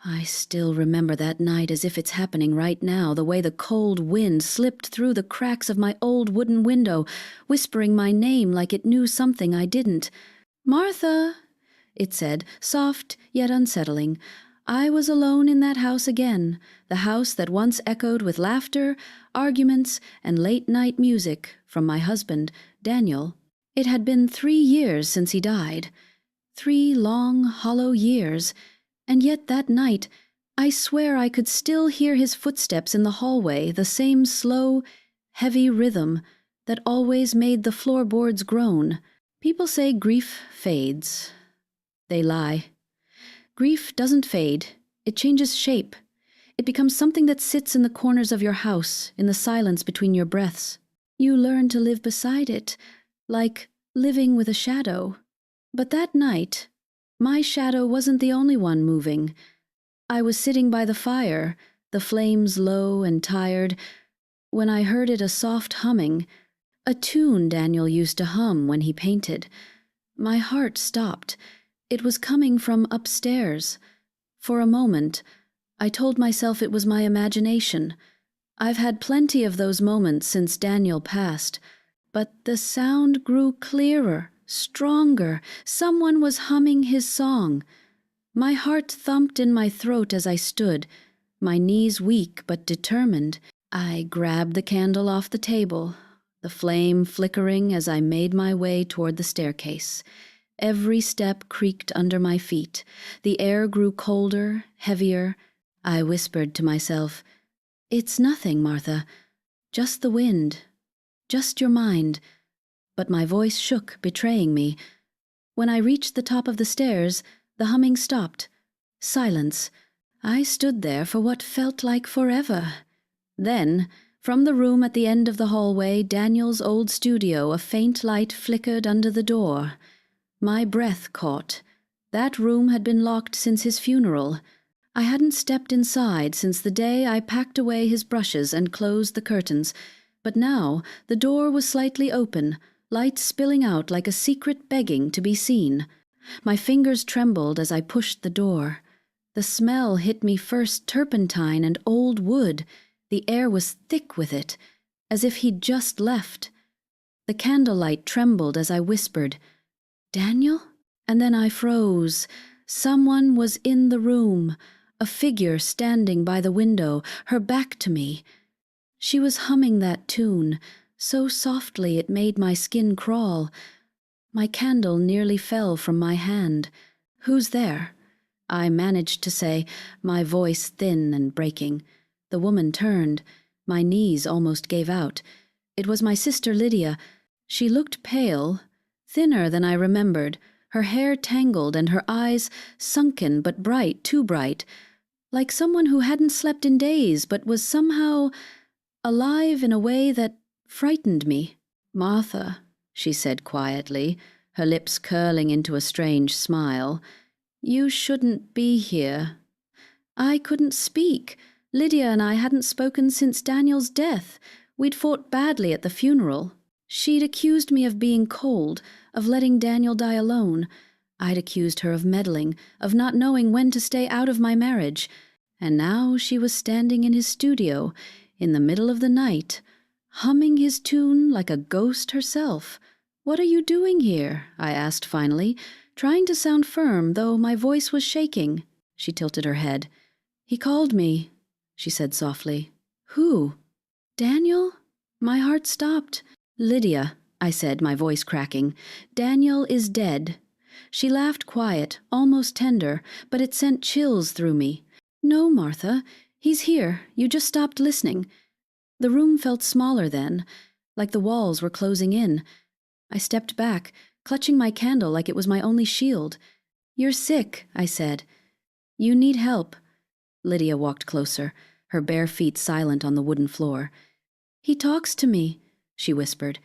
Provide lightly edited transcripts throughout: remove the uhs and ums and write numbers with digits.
I still remember that night as if it's happening right now, the way the cold wind slipped through the cracks of my old wooden window, whispering my name like it knew something I didn't. "Martha," it said, soft yet unsettling. I was alone in that house again, the house that once echoed with laughter, arguments, and late-night music from my husband, Daniel. It had been 3 years since he died. 3 long, hollow years. And yet that night, I swear I could still hear his footsteps in the hallway, the same slow, heavy rhythm that always made the floorboards groan. People say grief fades. They lie. Grief doesn't fade. It changes shape. It becomes something that sits in the corners of your house, in the silence between your breaths. You learn to live beside it, like living with a shadow. But that night, my shadow wasn't the only one moving. I was sitting by the fire, the flames low and tired, when I heard it a soft humming, a tune Daniel used to hum when he painted. My heart stopped. It was coming from upstairs. For a moment, I told myself it was my imagination. I've had plenty of those moments since Daniel passed, but the sound grew clearer, stronger. Someone was humming his song. My heart thumped in my throat as I stood, my knees weak but determined. I grabbed the candle off the table, the flame flickering as I made my way toward the staircase. Every step creaked under my feet. The air grew colder, heavier. I whispered to myself, "It's nothing, Martha. Just the wind. Just your mind." But my voice shook, betraying me. When I reached the top of the stairs, the humming stopped. Silence. I stood there for what felt like forever. Then, from the room at the end of the hallway, Daniel's old studio, a faint light flickered under the door. My breath caught. That room had been locked since his funeral. I hadn't stepped inside since the day I packed away his brushes and closed the curtains, but now the door was slightly open, light spilling out like a secret begging to be seen. My fingers trembled as I pushed the door. The smell hit me first, turpentine and old wood. The air was thick with it, as if he'd just left. The candlelight trembled as I whispered, "Daniel?" And then I froze. Someone was in the room, a figure standing by the window, her back to me. She was humming that tune, so softly it made my skin crawl. My candle nearly fell from my hand. "Who's there?" I managed to say, my voice thin and breaking. The woman turned. My knees almost gave out. It was my sister Lydia. She looked pale, thinner than I remembered, her hair tangled and her eyes sunken but bright, too bright, like someone who hadn't slept in days but was somehow alive in a way that frightened me. "Martha," she said quietly, her lips curling into a strange smile, "you shouldn't be here." I couldn't speak. Lydia and I hadn't spoken since Daniel's death. We'd fought badly at the funeral. She'd accused me of being cold, of letting Daniel die alone. I'd accused her of meddling, of not knowing when to stay out of my marriage. And now she was standing in his studio, in the middle of the night, humming his tune like a ghost herself. "What are you doing here?" I asked finally, trying to sound firm, though my voice was shaking. She tilted her head. "He called me," she said softly. "Who? Daniel?" My heart stopped. "Lydia," I said, my voice cracking, "Daniel is dead." She laughed quiet, almost tender, but it sent chills through me. "No, Martha, he's here. You just stopped listening." The room felt smaller then, like the walls were closing in. I stepped back, clutching my candle like it was my only shield. "You're sick," I said. "You need help." Lydia walked closer, her bare feet silent on the wooden floor. "He talks to me," she whispered.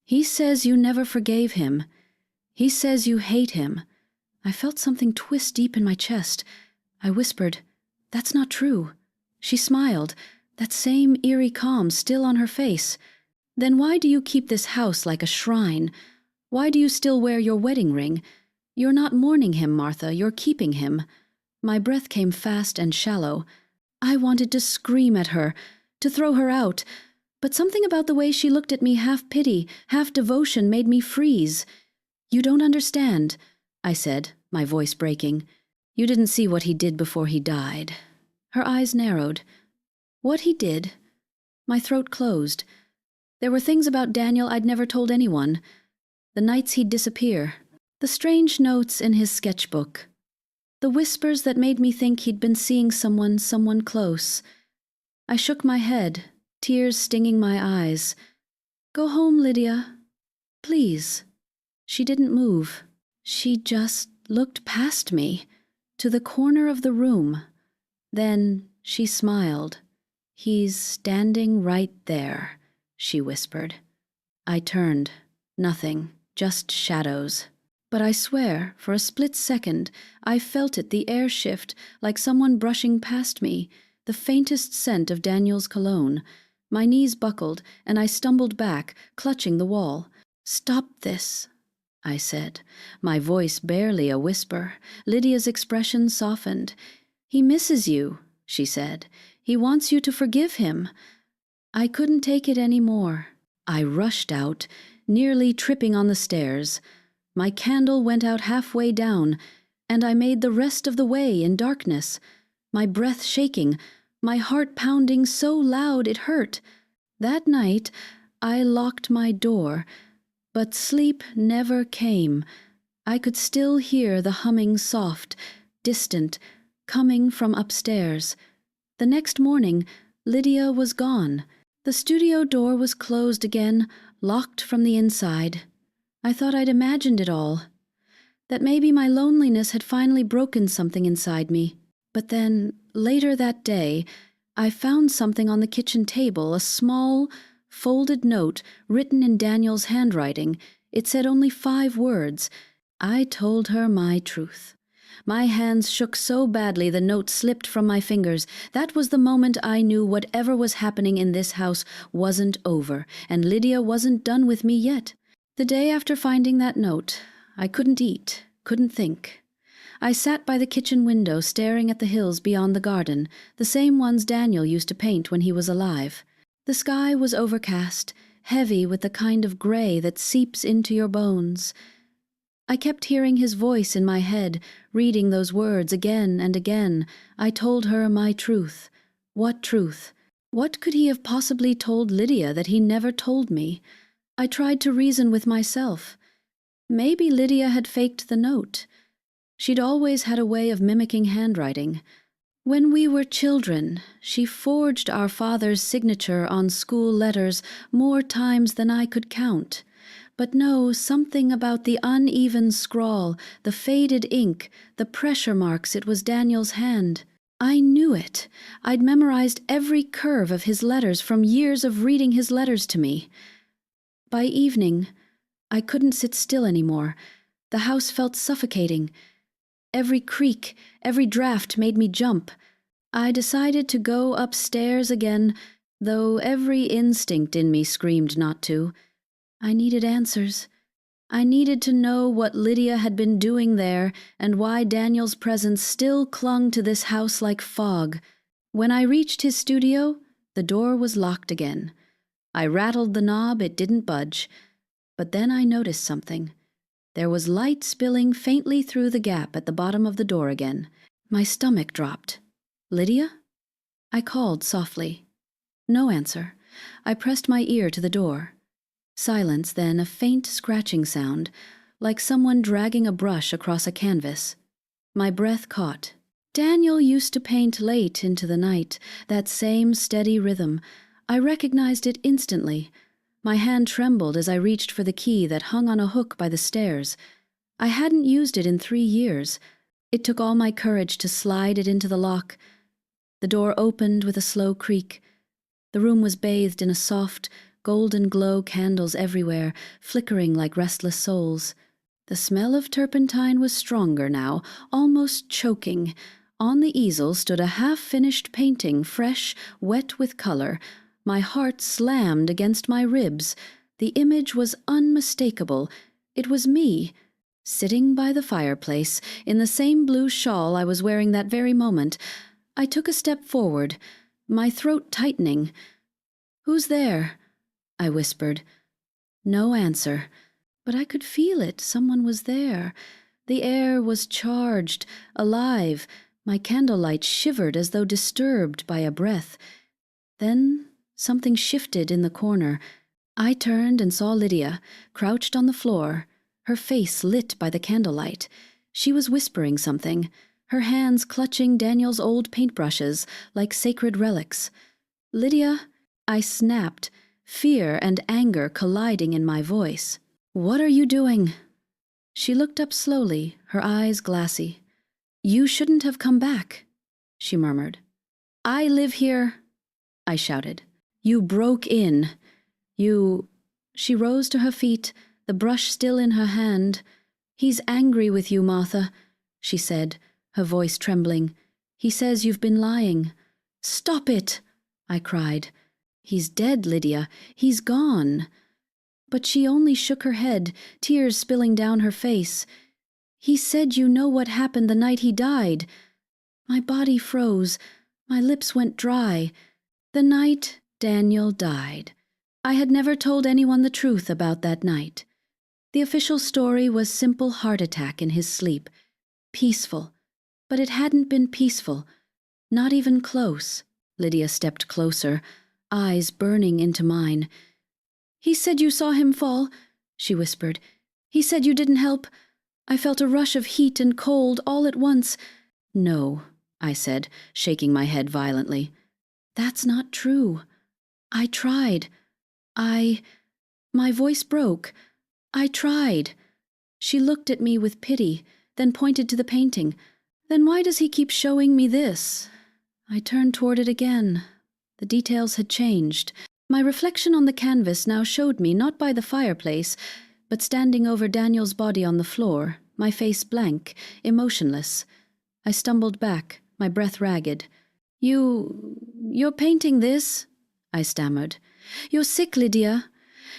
"He says you never forgave him. He says you hate him." I felt something twist deep in my chest. I whispered, "That's not true." She smiled, that same eerie calm still on her face. "Then why do you keep this house like a shrine? Why do you still wear your wedding ring? You're not mourning him, Martha, you're keeping him." My breath came fast and shallow. I wanted to scream at her, to throw her out, but something about the way she looked at me, half pity, half devotion, made me freeze. "You don't understand," I said, my voice breaking. "You didn't see what he did before he died." Her eyes narrowed. "What he did?" My throat closed. There were things about Daniel I'd never told anyone. The nights he'd disappear. The strange notes in his sketchbook. The whispers that made me think he'd been seeing someone close. I shook my head, tears stinging my eyes. "Go home, Lydia. Please." She didn't move. She just looked past me, to the corner of the room. Then she smiled. "He's standing right there," she whispered. I turned. Nothing, just shadows. But I swear, for a split second, I felt it, the air shift, like someone brushing past me, the faintest scent of Daniel's cologne. My knees buckled, and I stumbled back, clutching the wall. "Stop this," I said, my voice barely a whisper. Lydia's expression softened. "He misses you," she said. "He wants you to forgive him." I couldn't take it any more. I rushed out, nearly tripping on the stairs. My candle went out halfway down, and I made the rest of the way in darkness, my breath shaking, my heart pounding so loud it hurt. That night I locked my door, but sleep never came. I could still hear the humming soft, distant, coming from upstairs. The next morning, Lydia was gone. The studio door was closed again, locked from the inside. I thought I'd imagined it all, that maybe my loneliness had finally broken something inside me. But then, later that day, I found something on the kitchen table, a small, folded note written in Daniel's handwriting. It said only 5 words. I told her my truth. My hands shook so badly the note slipped from my fingers. That was the moment I knew whatever was happening in this house wasn't over, and Lydia wasn't done with me yet. The day after finding that note, I couldn't eat, couldn't think. I sat by the kitchen window staring at the hills beyond the garden, the same ones Daniel used to paint when he was alive. The sky was overcast, heavy with the kind of gray that seeps into your bones. I kept hearing his voice in my head, reading those words again and again. I told her my truth. What truth? What could he have possibly told Lydia that he never told me? I tried to reason with myself. Maybe Lydia had faked the note. She'd always had a way of mimicking handwriting. When we were children, she forged our father's signature on school letters more times than I could count. But no, something about the uneven scrawl, the faded ink, the pressure marks, it was Daniel's hand. I knew it. I'd memorized every curve of his letters from years of reading his letters to me. By evening, I couldn't sit still anymore. The house felt suffocating. Every creak, every draft made me jump. I decided to go upstairs again, though every instinct in me screamed not to. I needed answers. I needed to know what Lydia had been doing there and why Daniel's presence still clung to this house like fog. When I reached his studio, the door was locked again. I rattled the knob, it didn't budge. But then I noticed something. There was light spilling faintly through the gap at the bottom of the door again. My stomach dropped. "Lydia?" I called softly. No answer. I pressed my ear to the door. Silence, then a faint scratching sound, like someone dragging a brush across a canvas. My breath caught. Daniel used to paint late into the night, that same steady rhythm. I recognized it instantly. My hand trembled as I reached for the key that hung on a hook by the stairs. I hadn't used it in 3 years. It took all my courage to slide it into the lock. The door opened with a slow creak. The room was bathed in a soft, golden glow, candles everywhere, flickering like restless souls. The smell of turpentine was stronger now, almost choking. On the easel stood a half-finished painting, fresh, wet with color. My heart slammed against my ribs. The image was unmistakable. It was me, Sitting by the fireplace, in the same blue shawl I was wearing that very moment, I took a step forward, my throat tightening. "Who's there?" I whispered. No answer, but I could feel it. Someone was there. The air was charged, alive. My candlelight shivered as though disturbed by a breath. Then something shifted in the corner. I turned and saw Lydia, crouched on the floor, her face lit by the candlelight. She was whispering something, her hands clutching Daniel's old paintbrushes like sacred relics. "Lydia," I snapped, fear and anger colliding in my voice. "What are you doing?" She looked up slowly, her eyes glassy. "You shouldn't have come back," she murmured. "I live here," I shouted. "You broke in. You—" She rose to her feet, the brush still in her hand. "He's angry with you, Martha," she said, her voice trembling. "He says you've been lying." "Stop it!" I cried. "He's dead, Lydia. He's gone." But she only shook her head, tears spilling down her face. "He said you know what happened the night he died." My body froze. My lips went dry. The night Daniel died. I had never told anyone the truth about that night. The official story was simple heart attack in his sleep. Peaceful. But it hadn't been peaceful. Not even close. Lydia stepped closer, eyes burning into mine. "He said you saw him fall," she whispered. "He said you didn't help. I felt a rush of heat and cold all at once." "No," I said, shaking my head violently. "That's not true. I tried. My voice broke. I tried." She looked at me with pity, then pointed to the painting. "Then why does he keep showing me this?" I turned toward it again. The details had changed. My reflection on the canvas now showed me not by the fireplace, but standing over Daniel's body on the floor, my face blank, emotionless. I stumbled back, my breath ragged. You're painting this?" I stammered. "You're sick, Lydia."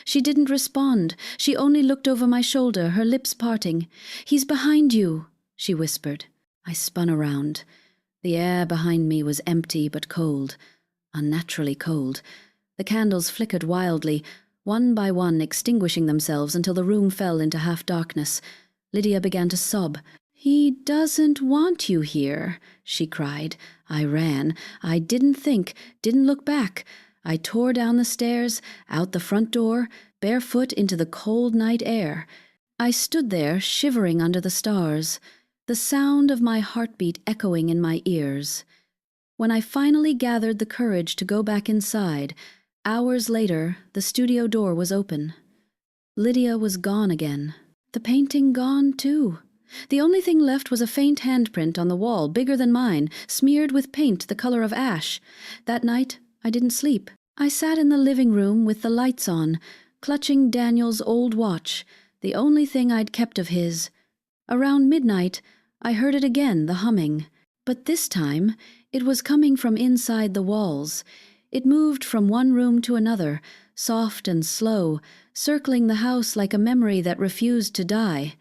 She didn't respond. She only looked over my shoulder, her lips parting. "He's behind you," she whispered. I spun around. The air behind me was empty but cold, unnaturally cold. The candles flickered wildly, one by one extinguishing themselves until the room fell into half-darkness. Lydia began to sob. "He doesn't want you here," she cried. I ran. I didn't think, didn't look back. I tore down the stairs, out the front door, barefoot into the cold night air. I stood there, shivering under the stars, the sound of my heartbeat echoing in my ears. When I finally gathered the courage to go back inside, hours later, the studio door was open. Lydia was gone again. The painting gone, too. The only thing left was a faint handprint on the wall, bigger than mine, smeared with paint the color of ash. That night, I didn't sleep. I sat in the living room with the lights on, clutching Daniel's old watch, the only thing I'd kept of his. Around midnight, I heard it again, the humming. But this time, it was coming from inside the walls. It moved from one room to another, soft and slow, circling the house like a memory that refused to die.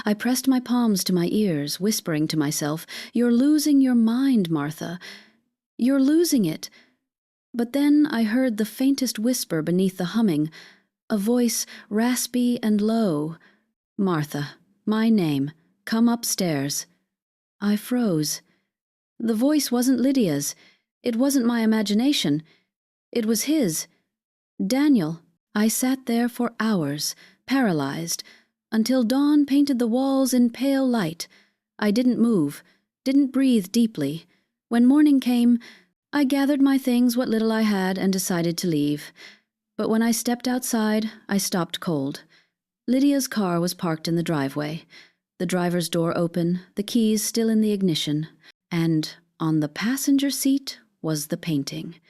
I pressed my palms to my ears, whispering to myself, "You're losing your mind, Martha. You're losing it." But then I heard the faintest whisper beneath the humming, a voice raspy and low. "Martha, my name. Come upstairs." I froze. The voice wasn't Lydia's. It wasn't my imagination. It was his. Daniel. I sat there for hours, paralyzed, until dawn painted the walls in pale light. I didn't move, didn't breathe deeply. When morning came, I gathered my things, what little I had, and decided to leave. But when I stepped outside, I stopped cold. Lydia's car was parked in the driveway, the driver's door open, the keys still in the ignition, and on the passenger seat was the painting.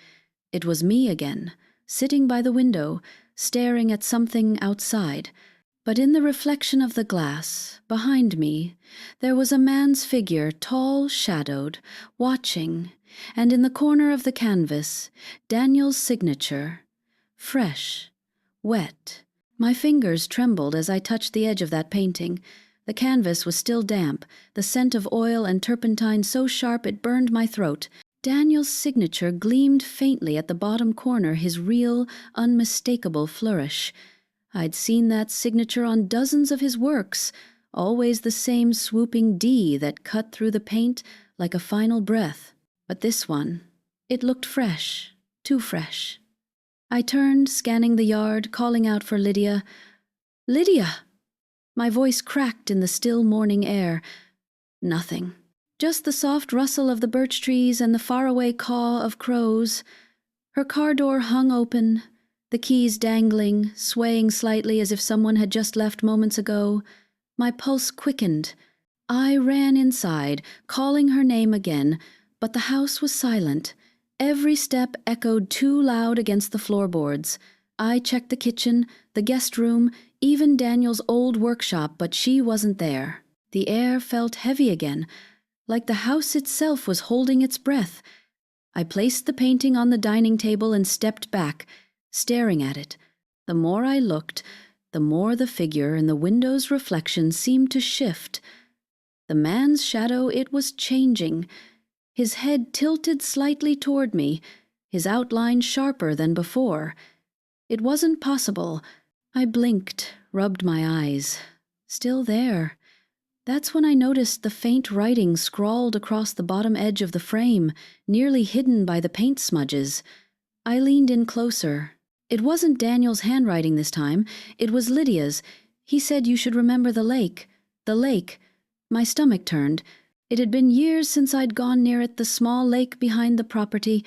It was me again, sitting by the window, staring at something outside. But in the reflection of the glass, behind me, there was a man's figure, tall, shadowed, watching, and in the corner of the canvas, Daniel's signature, fresh, wet. My fingers trembled as I touched the edge of that painting. The canvas was still damp, the scent of oil and turpentine so sharp it burned my throat. Daniel's signature gleamed faintly at the bottom corner, his real, unmistakable flourish. I'd seen that signature on dozens of his works, always the same swooping D that cut through the paint like a final breath. But this one, it looked fresh, too fresh. I turned, scanning the yard, calling out for Lydia. "Lydia!" My voice cracked in the still morning air. Nothing. Just the soft rustle of the birch trees and the faraway caw of crows. Her car door hung open, the keys dangling, swaying slightly as if someone had just left moments ago. My pulse quickened. I ran inside, calling her name again, but the house was silent. Every step echoed too loud against the floorboards. I checked the kitchen, the guest room, even Daniel's old workshop, but she wasn't there. The air felt heavy again, like the house itself was holding its breath. I placed the painting on the dining table and stepped back, staring at it. The more I looked, the more the figure in the window's reflection seemed to shift. The man's shadow, it was changing. His head tilted slightly toward me, his outline sharper than before. It wasn't possible. I blinked, rubbed my eyes. Still there. That's when I noticed the faint writing scrawled across the bottom edge of the frame, nearly hidden by the paint smudges. I leaned in closer. It wasn't Daniel's handwriting this time. It was Lydia's. He said you should remember the lake. The lake. My stomach turned. It had been years since I'd gone near it, the small lake behind the property,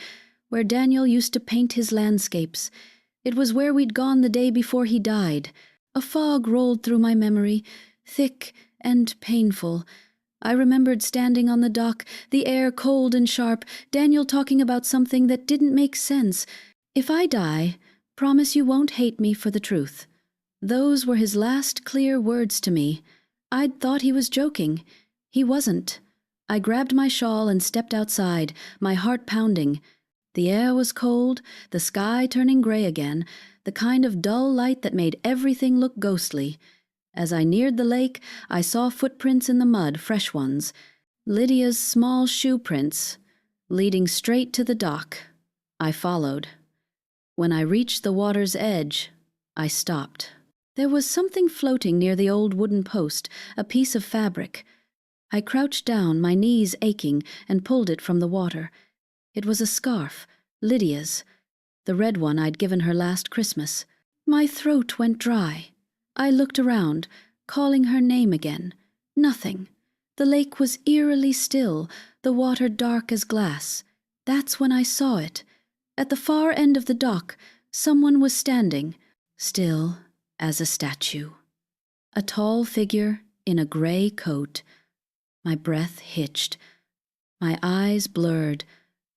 where Daniel used to paint his landscapes. It was where we'd gone the day before he died. A fog rolled through my memory, thick and painful. I remembered standing on the dock, the air cold and sharp, Daniel talking about something that didn't make sense. "If I die, promise you won't hate me for the truth." Those were his last clear words to me. I'd thought he was joking. He wasn't. I grabbed my shawl and stepped outside, my heart pounding. The air was cold, the sky turning gray again, the kind of dull light that made everything look ghostly. As I neared the lake, I saw footprints in the mud, fresh ones. Lydia's small shoe prints, leading straight to the dock. I followed. When I reached the water's edge, I stopped. There was something floating near the old wooden post, a piece of fabric. I crouched down, my knees aching, and pulled it from the water. It was a scarf, Lydia's, the red one I'd given her last Christmas. My throat went dry. I looked around, calling her name again. Nothing. The lake was eerily still, the water dark as glass. That's when I saw it. At the far end of the dock, someone was standing, still as a statue. A tall figure in a gray coat. My breath hitched. My eyes blurred,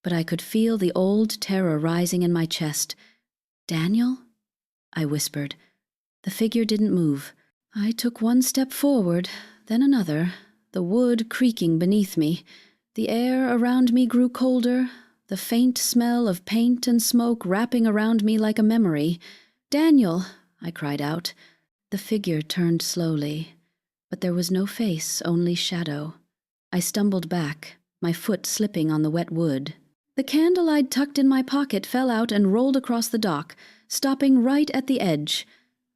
but I could feel the old terror rising in my chest. "Daniel?" I whispered. The figure didn't move. I took one step forward, then another, the wood creaking beneath me. The air around me grew colder, the faint smell of paint and smoke wrapping around me like a memory. "Daniel!" I cried out. The figure turned slowly, but there was no face, only shadow. I stumbled back, my foot slipping on the wet wood. The candle I'd tucked in my pocket fell out and rolled across the dock, stopping right at the edge.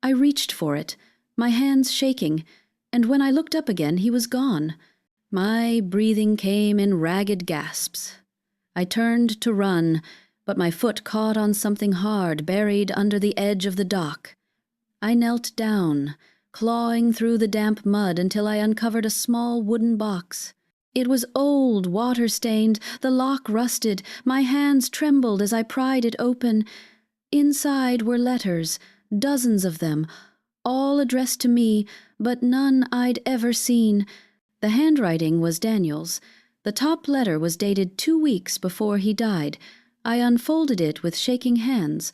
I reached for it, my hands shaking, and when I looked up again, he was gone. My breathing came in ragged gasps. I turned to run, but my foot caught on something hard buried under the edge of the dock. I knelt down, clawing through the damp mud until I uncovered a small wooden box. It was old, water-stained, the lock rusted. My hands trembled as I pried it open. Inside were letters, dozens of them, all addressed to me, but none I'd ever seen. The handwriting was Daniel's. The top letter was dated 2 weeks before he died. I unfolded it with shaking hands.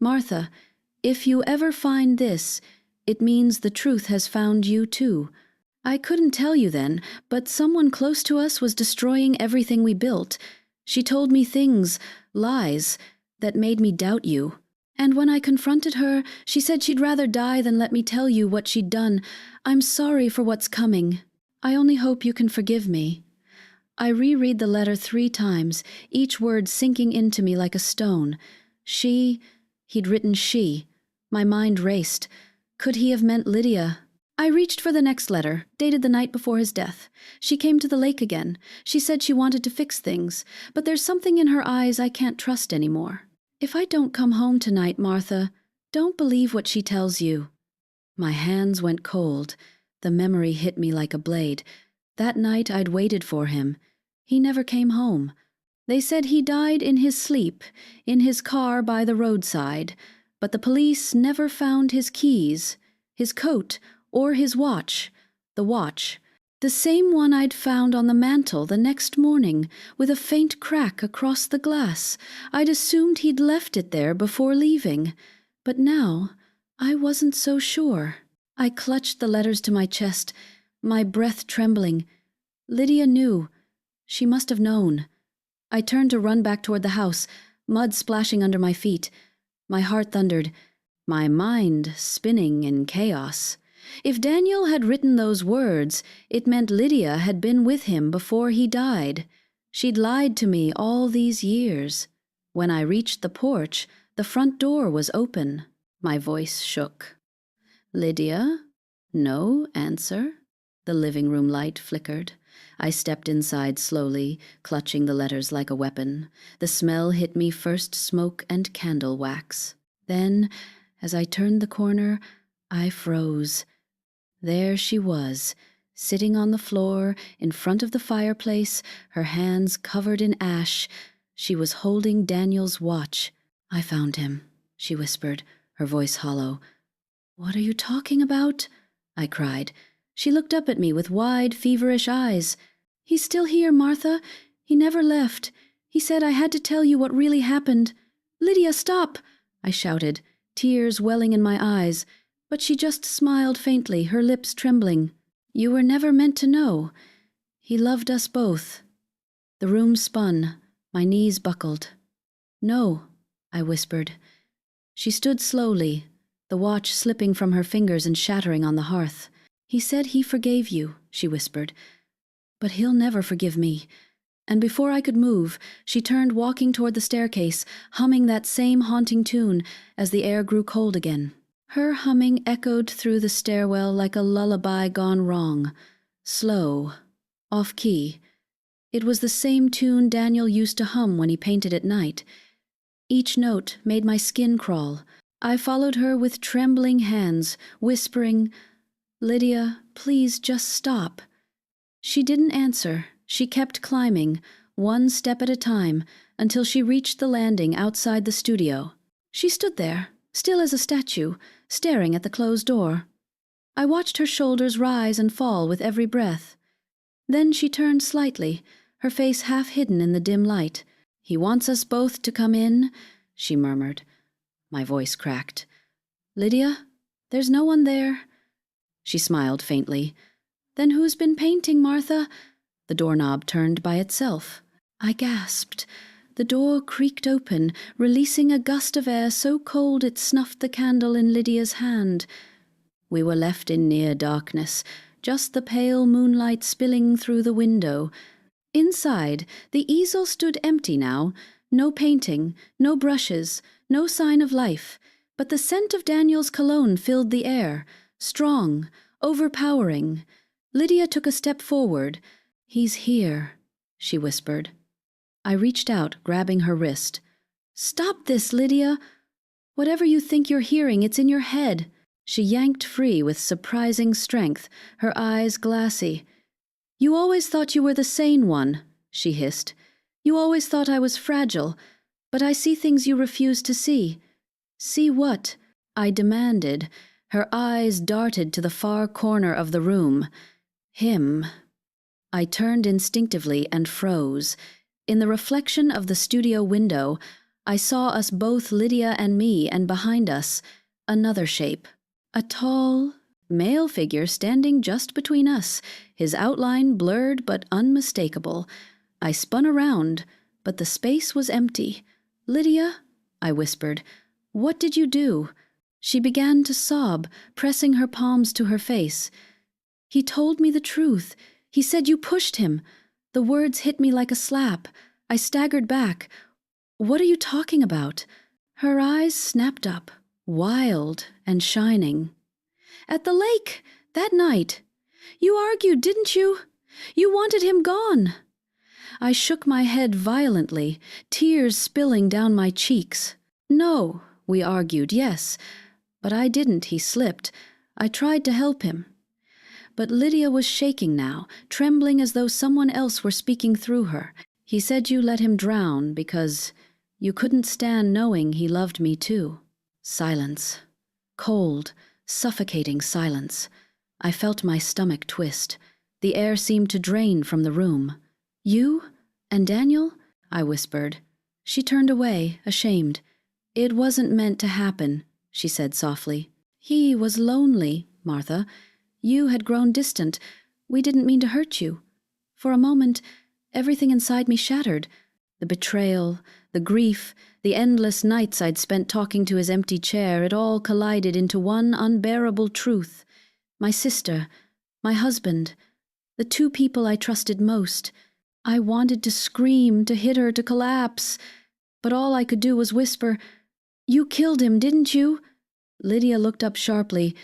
"Martha, if you ever find this, it means the truth has found you too. I couldn't tell you then, but someone close to us was destroying everything we built. She told me things, lies, that made me doubt you. And when I confronted her, she said she'd rather die than let me tell you what she'd done. I'm sorry for what's coming. I only hope you can forgive me. I reread the letter 3 times, each word sinking into me like a stone. He'd written she. My mind raced. Could he have meant Lydia? I reached for the next letter, dated the night before his death. She came to the lake again. She said she wanted to fix things, but there's something in her eyes I can't trust anymore. If I don't come home tonight, Martha, don't believe what she tells you. My hands went cold. The memory hit me like a blade. That night I'd waited for him. He never came home. They said he died in his sleep, in his car by the roadside, but the police never found his keys, his coat, or his watch. The watch. The same one I'd found on the mantel the next morning, with a faint crack across the glass. I'd assumed he'd left it there before leaving. But now, I wasn't so sure. I clutched the letters to my chest, my breath trembling. Lydia knew. She must have known. I turned to run back toward the house, mud splashing under my feet. My heart thundered, my mind spinning in chaos. If Daniel had written those words, it meant Lydia had been with him before he died. She'd lied to me all these years. When I reached the porch, the front door was open. My voice shook. Lydia? No answer. The living room light flickered. I stepped inside slowly, clutching the letters like a weapon. The smell hit me, first smoke and candle wax. Then, as I turned the corner, I froze. There she was, sitting on the floor in front of the fireplace, her hands covered in ash. She was holding Daniel's watch. I found him, she whispered, her voice hollow. What are you talking about? I cried. She looked up at me with wide, feverish eyes. He's still here, Martha. He never left. He said I had to tell you what really happened. Lydia, stop! I shouted, tears welling in my eyes. But she just smiled faintly, her lips trembling. You were never meant to know. He loved us both. The room spun. My knees buckled. No, I whispered. She stood slowly, the watch slipping from her fingers and shattering on the hearth. He said he forgave you, she whispered. But he'll never forgive me. And before I could move, she turned walking toward the staircase, humming that same haunting tune as the air grew cold again. Her humming echoed through the stairwell like a lullaby gone wrong. Slow. Off-key. It was the same tune Daniel used to hum when he painted at night. Each note made my skin crawl. I followed her with trembling hands, whispering, Lydia, please just stop. She didn't answer. She kept climbing, one step at a time, until she reached the landing outside the studio. She stood there, still as a statue, staring at the closed door. I watched her shoulders rise and fall with every breath. Then she turned slightly, her face half hidden in the dim light. He wants us both to come in, she murmured. My voice cracked. Lydia, there's no one there. She smiled faintly. Then who's been painting, Martha? The doorknob turned by itself. I gasped. The door creaked open, releasing a gust of air so cold it snuffed the candle in Lydia's hand. We were left in near darkness, just the pale moonlight spilling through the window. Inside, the easel stood empty now. No painting, no brushes, no sign of life. But the scent of Daniel's cologne filled the air, strong, overpowering. Lydia took a step forward. He's here, she whispered. I reached out, grabbing her wrist. Stop this, Lydia! Whatever you think you're hearing, it's in your head. She yanked free with surprising strength, her eyes glassy. You always thought you were the sane one, she hissed. You always thought I was fragile, but I see things you refuse to see. See what? I demanded. Her eyes darted to the far corner of the room. Him. I turned instinctively and froze. In the reflection of the studio window, I saw us both, Lydia and me, and behind us, another shape. A tall, male figure standing just between us, his outline blurred but unmistakable. I spun around, but the space was empty. Lydia, I whispered, What did you do?" She began to sob, pressing her palms to her face. "He told me the truth. He said you pushed him." The words hit me like a slap. I staggered back. "What are you talking about?" Her eyes snapped up, wild and shining. "At the lake, that night. You argued, didn't you? You wanted him gone." I shook my head violently, tears spilling down my cheeks. "No, we argued, yes. But I didn't," he slipped. "I tried to help him." But Lydia was shaking now, trembling as though someone else were speaking through her. "He said you let him drown because you couldn't stand knowing he loved me too." Silence. Cold, suffocating silence. I felt my stomach twist. The air seemed to drain from the room. "You? And Daniel?" I whispered. She turned away, ashamed. "It wasn't meant to happen," she said softly. "He was lonely, Martha. You had grown distant. We didn't mean to hurt you." For a moment, everything inside me shattered. The betrayal, the grief, the endless nights I'd spent talking to his empty chair, it all collided into one unbearable truth. My sister, my husband, the two people I trusted most. I wanted to scream, to hit her, to collapse. But all I could do was whisper, "You killed him, didn't you?" Lydia looked up sharply.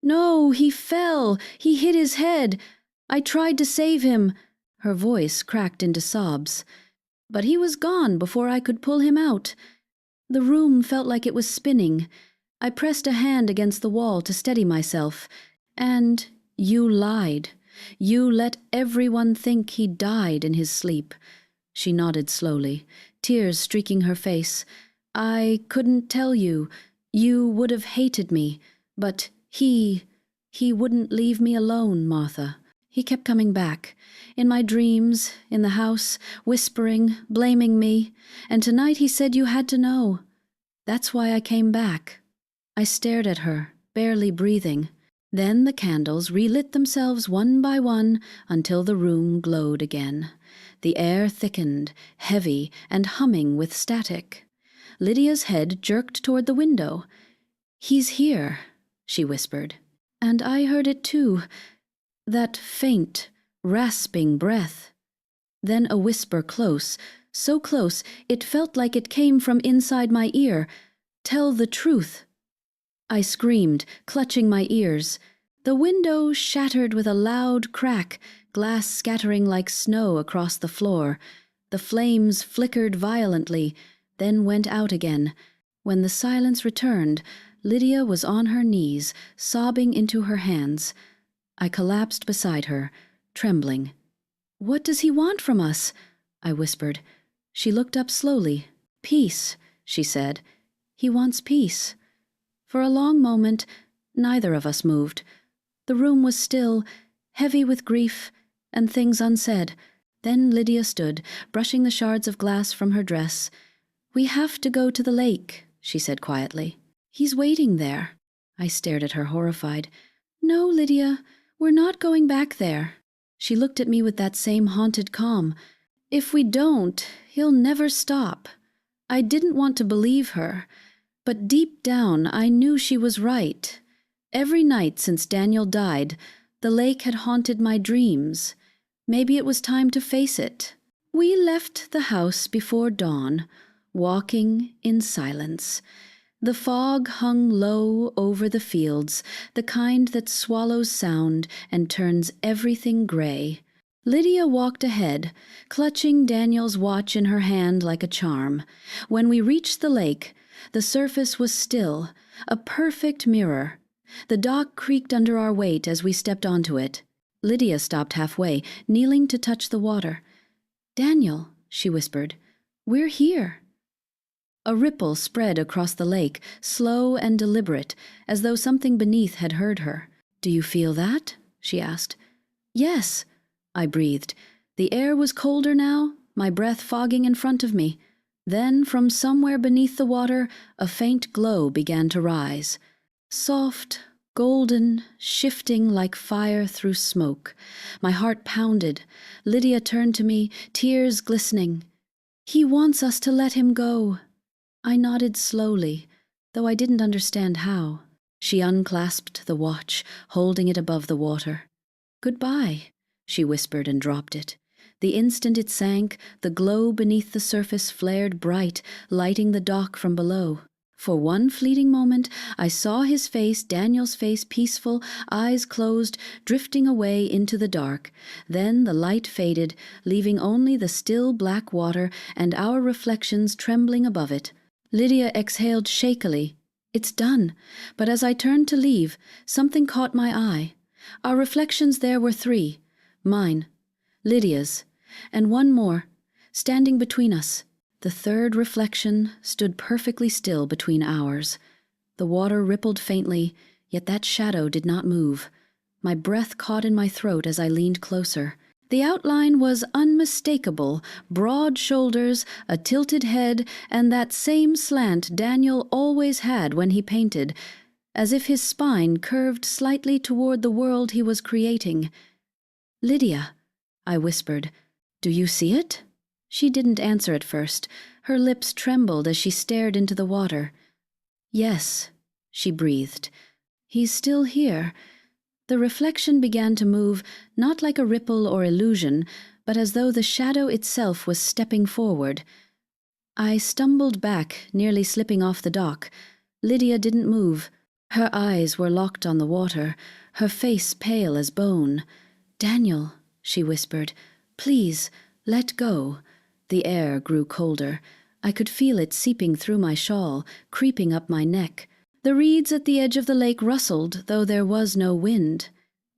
"No, he fell. He hit his head. I tried to save him." Her voice cracked into sobs. "But he was gone before I could pull him out." The room felt like it was spinning. I pressed a hand against the wall to steady myself. "And you lied. You let everyone think he died in his sleep." She nodded slowly, tears streaking her face. "I couldn't tell you. You would have hated me. But he wouldn't leave me alone, Martha. He kept coming back. In my dreams, in the house, whispering, blaming me. And tonight he said you had to know. That's why I came back." I stared at her, barely breathing. Then the candles relit themselves one by one until the room glowed again. The air thickened, heavy and humming with static. Lydia's head jerked toward the window. "He's here," she whispered. And I heard it too. That faint, rasping breath. Then a whisper close, so close it felt like it came from inside my ear. "Tell the truth." I screamed, clutching my ears. The window shattered with a loud crack, glass scattering like snow across the floor. The flames flickered violently, then went out again. When the silence returned, Lydia was on her knees, sobbing into her hands. I collapsed beside her, trembling. "What does he want from us?" I whispered. She looked up slowly. "Peace," she said. "He wants peace." For a long moment, neither of us moved. The room was still, heavy with grief and things unsaid. Then Lydia stood, brushing the shards of glass from her dress. "We have to go to the lake," she said quietly. "He's waiting there." I stared at her, horrified. "No, Lydia, we're not going back there." She looked at me with that same haunted calm. "If we don't, he'll never stop." I didn't want to believe her, but deep down I knew she was right. Every night since Daniel died, the lake had haunted my dreams. Maybe it was time to face it. We left the house before dawn, walking in silence. The fog hung low over the fields, the kind that swallows sound and turns everything gray. Lydia walked ahead, clutching Daniel's watch in her hand like a charm. When we reached the lake, the surface was still, a perfect mirror. The dock creaked under our weight as we stepped onto it. Lydia stopped halfway, kneeling to touch the water. "Daniel," she whispered, "we're here." A ripple spread across the lake, slow and deliberate, as though something beneath had heard her. "Do you feel that?" she asked. "Yes," I breathed. The air was colder now, my breath fogging in front of me. Then, from somewhere beneath the water, a faint glow began to rise. Soft, golden, shifting like fire through smoke. My heart pounded. Lydia turned to me, tears glistening. "He wants us to let him go." I nodded slowly. though I didn't understand how. She unclasped the watch, holding it above the water. "Goodbye," she whispered and dropped it. The instant it sank, the glow beneath the surface flared bright, lighting the dock from below. For one fleeting moment, I saw his face, Daniel's face, peaceful, eyes closed, drifting away into the dark. Then the light faded, leaving only the still black water and our reflections trembling above it. Lydia exhaled shakily. "It's done." But as I turned to leave, something caught my eye. Our reflections there were 3. Mine, Lydia's, and one more, standing between us. The third reflection stood perfectly still between ours. The water rippled faintly, yet that shadow did not move. My breath caught in my throat as I leaned closer. The outline was unmistakable, broad shoulders, a tilted head, and that same slant Daniel always had when he painted, as if his spine curved slightly toward the world he was creating. "Lydia," I whispered, "do you see it?" She didn't answer at first. Her lips trembled as she stared into the water. "Yes," she breathed. "He's still here." The reflection began to move, not like a ripple or illusion, but as though the shadow itself was stepping forward. I stumbled back, nearly slipping off the dock. Lydia didn't move. Her eyes were locked on the water, her face pale as bone. "Daniel," she whispered, "please, let go." The air grew colder. I could feel it seeping through my shawl, creeping up my neck. The reeds at the edge of the lake rustled, though there was no wind.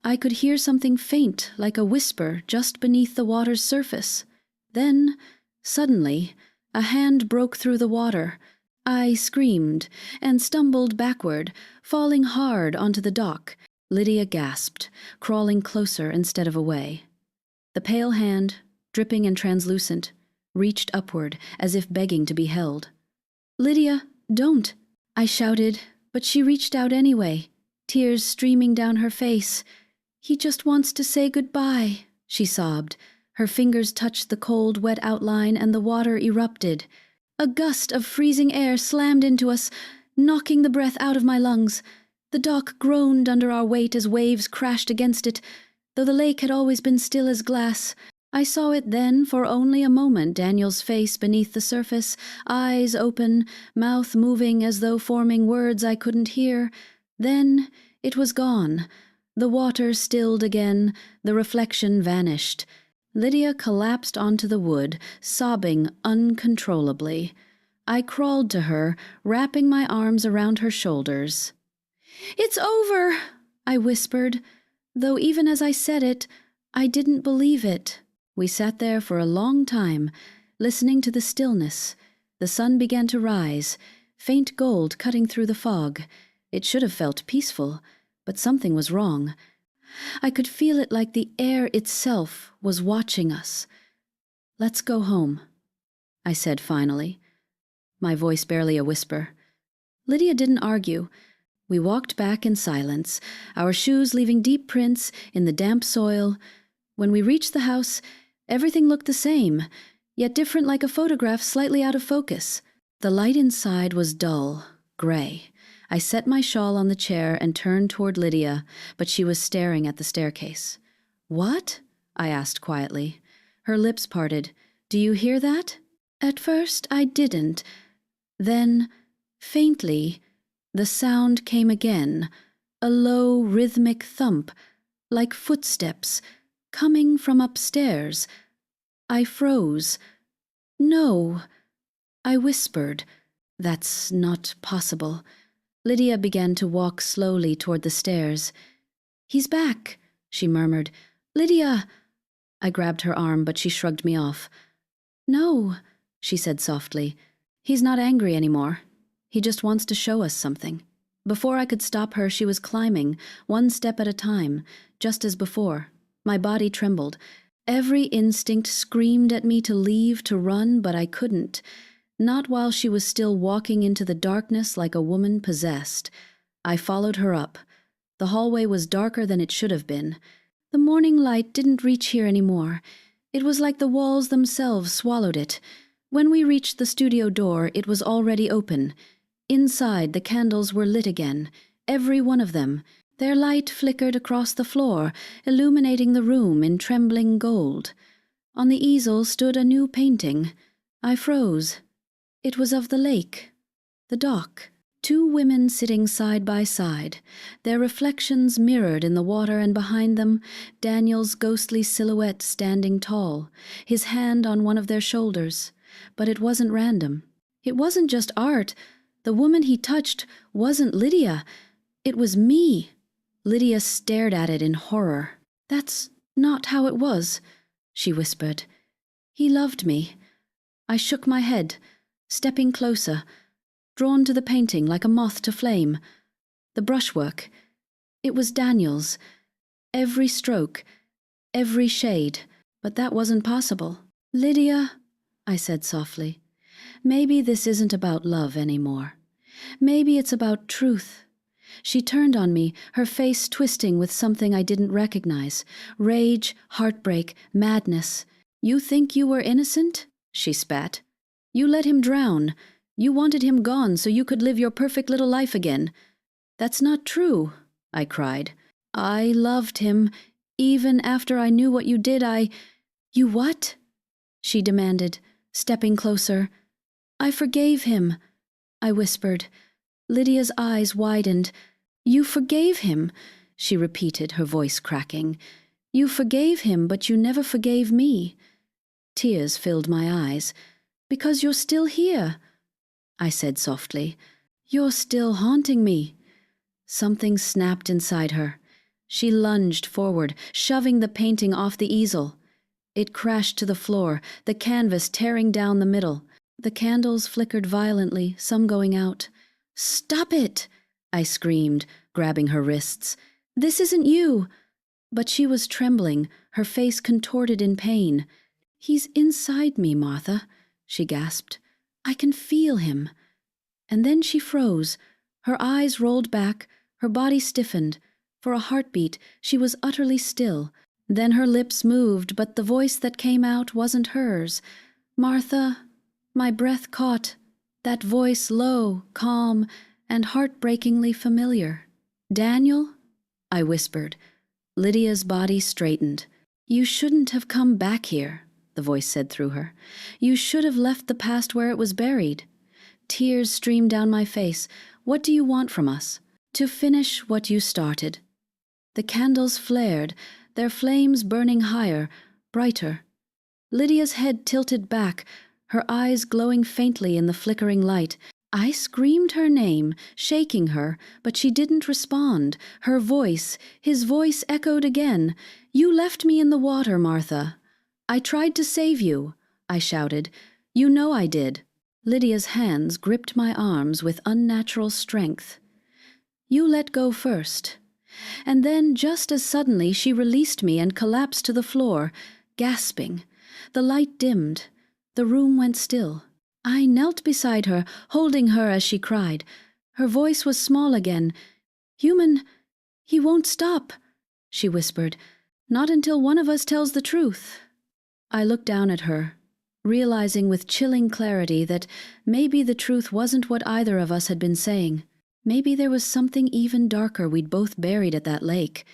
I could hear something faint, like a whisper, just beneath the water's surface. Then, suddenly, a hand broke through the water. I screamed and stumbled backward, falling hard onto the dock. Lydia gasped, crawling closer instead of away. The pale hand, dripping and translucent, reached upward, as if begging to be held. "Lydia, don't!" I shouted, but she reached out anyway, tears streaming down her face. "He just wants to say goodbye," she sobbed. Her fingers touched the cold, wet outline, and the water erupted. A gust of freezing air slammed into us, knocking the breath out of my lungs. The dock groaned under our weight as waves crashed against it, though the lake had always been still as glass. I saw it then for only a moment, Daniel's face beneath the surface, eyes open, mouth moving as though forming words I couldn't hear. Then it was gone. The water stilled again, the reflection vanished. Lydia collapsed onto the wood, sobbing uncontrollably. I crawled to her, wrapping my arms around her shoulders. "It's over," I whispered, though even as I said it, I didn't believe it. We sat there for a long time, listening to the stillness. The sun began to rise, faint gold cutting through the fog. It should have felt peaceful, but something was wrong. I could feel it like the air itself was watching us. "Let's go home," I said finally, my voice barely a whisper. Lydia didn't argue. We walked back in silence, our shoes leaving deep prints in the damp soil. When we reached the house, everything looked the same, yet different, like a photograph slightly out of focus. The light inside was dull, gray. I set my shawl on the chair and turned toward Lydia, but she was staring at the staircase. "What?" I asked quietly. Her lips parted. "Do you hear that?" At first I didn't. Then, faintly, the sound came again, a low, rhythmic thump, like footsteps, coming from upstairs. I froze. "No," I whispered. "That's not possible." Lydia began to walk slowly toward the stairs. "He's back," she murmured. "Lydia!" I grabbed her arm, but she shrugged me off. "No," she said softly. "He's not angry anymore. He just wants to show us something." Before I could stop her, she was climbing, one step at a time, just as before. My body trembled. Every instinct screamed at me to leave, to run, but I couldn't. Not while she was still walking into the darkness like a woman possessed. I followed her up. The hallway was darker than it should have been. The morning light didn't reach here anymore. It was like the walls themselves swallowed it. When we reached the studio door, it was already open. Inside, the candles were lit again, every one of them. Their light flickered across the floor, illuminating the room in trembling gold. On the easel stood a new painting. I froze. It was of the lake, the dock. 2 women sitting side by side, their reflections mirrored in the water, and behind them, Daniel's ghostly silhouette standing tall, his hand on one of their shoulders. But it wasn't random. It wasn't just art. The woman he touched wasn't Lydia. It was me. Lydia stared at it in horror. "That's not how it was," she whispered. "He loved me." I shook my head, stepping closer, drawn to the painting like a moth to flame. The brushwork, it was Daniel's. Every stroke, every shade. But that wasn't possible. "Lydia," I said softly, "maybe this isn't about love anymore. Maybe it's about truth." She turned on me, her face twisting with something I didn't recognize. Rage, heartbreak, madness. "You think you were innocent?" she spat. "You let him drown. You wanted him gone so you could live your perfect little life again." "That's not true," I cried. "I loved him. Even after I knew what you did, You what?" she demanded, stepping closer. "I forgave him," I whispered. Lydia's eyes widened. "You forgave him," she repeated, her voice cracking. "You forgave him, but you never forgave me." Tears filled my eyes. "Because you're still here," I said softly. "You're still haunting me." Something snapped inside her. She lunged forward, shoving the painting off the easel. It crashed to the floor, the canvas tearing down the middle. The candles flickered violently, some going out. "Stop it!" I screamed, grabbing her wrists. "This isn't you!" But she was trembling, her face contorted in pain. "He's inside me, Martha," she gasped. "I can feel him." And then she froze. Her eyes rolled back, her body stiffened. For a heartbeat, she was utterly still. Then her lips moved, but the voice that came out wasn't hers. "Martha," my breath caught. That voice low, calm, and heartbreakingly familiar. "Daniel?" I whispered. Lydia's body straightened. "You shouldn't have come back here," the voice said through her. "You should have left the past where it was buried." Tears streamed down my face. "What do you want from us?" "To finish what you started." The candles flared, their flames burning higher, brighter. Lydia's head tilted back, her eyes glowing faintly in the flickering light. I screamed her name, shaking her, but she didn't respond. Her voice, his voice echoed again. "You left me in the water, Martha." "I tried to save you," I shouted. "You know I did." Lydia's hands gripped my arms with unnatural strength. "You let go first." And then, just as suddenly, she released me and collapsed to the floor, gasping. The light dimmed. The room went still. I knelt beside her, holding her as she cried. Her voice was small again. "Human, he won't stop," she whispered. "Not until one of us tells the truth." I looked down at her, realizing with chilling clarity that maybe the truth wasn't what either of us had been saying. Maybe there was something even darker we'd both buried at that lake.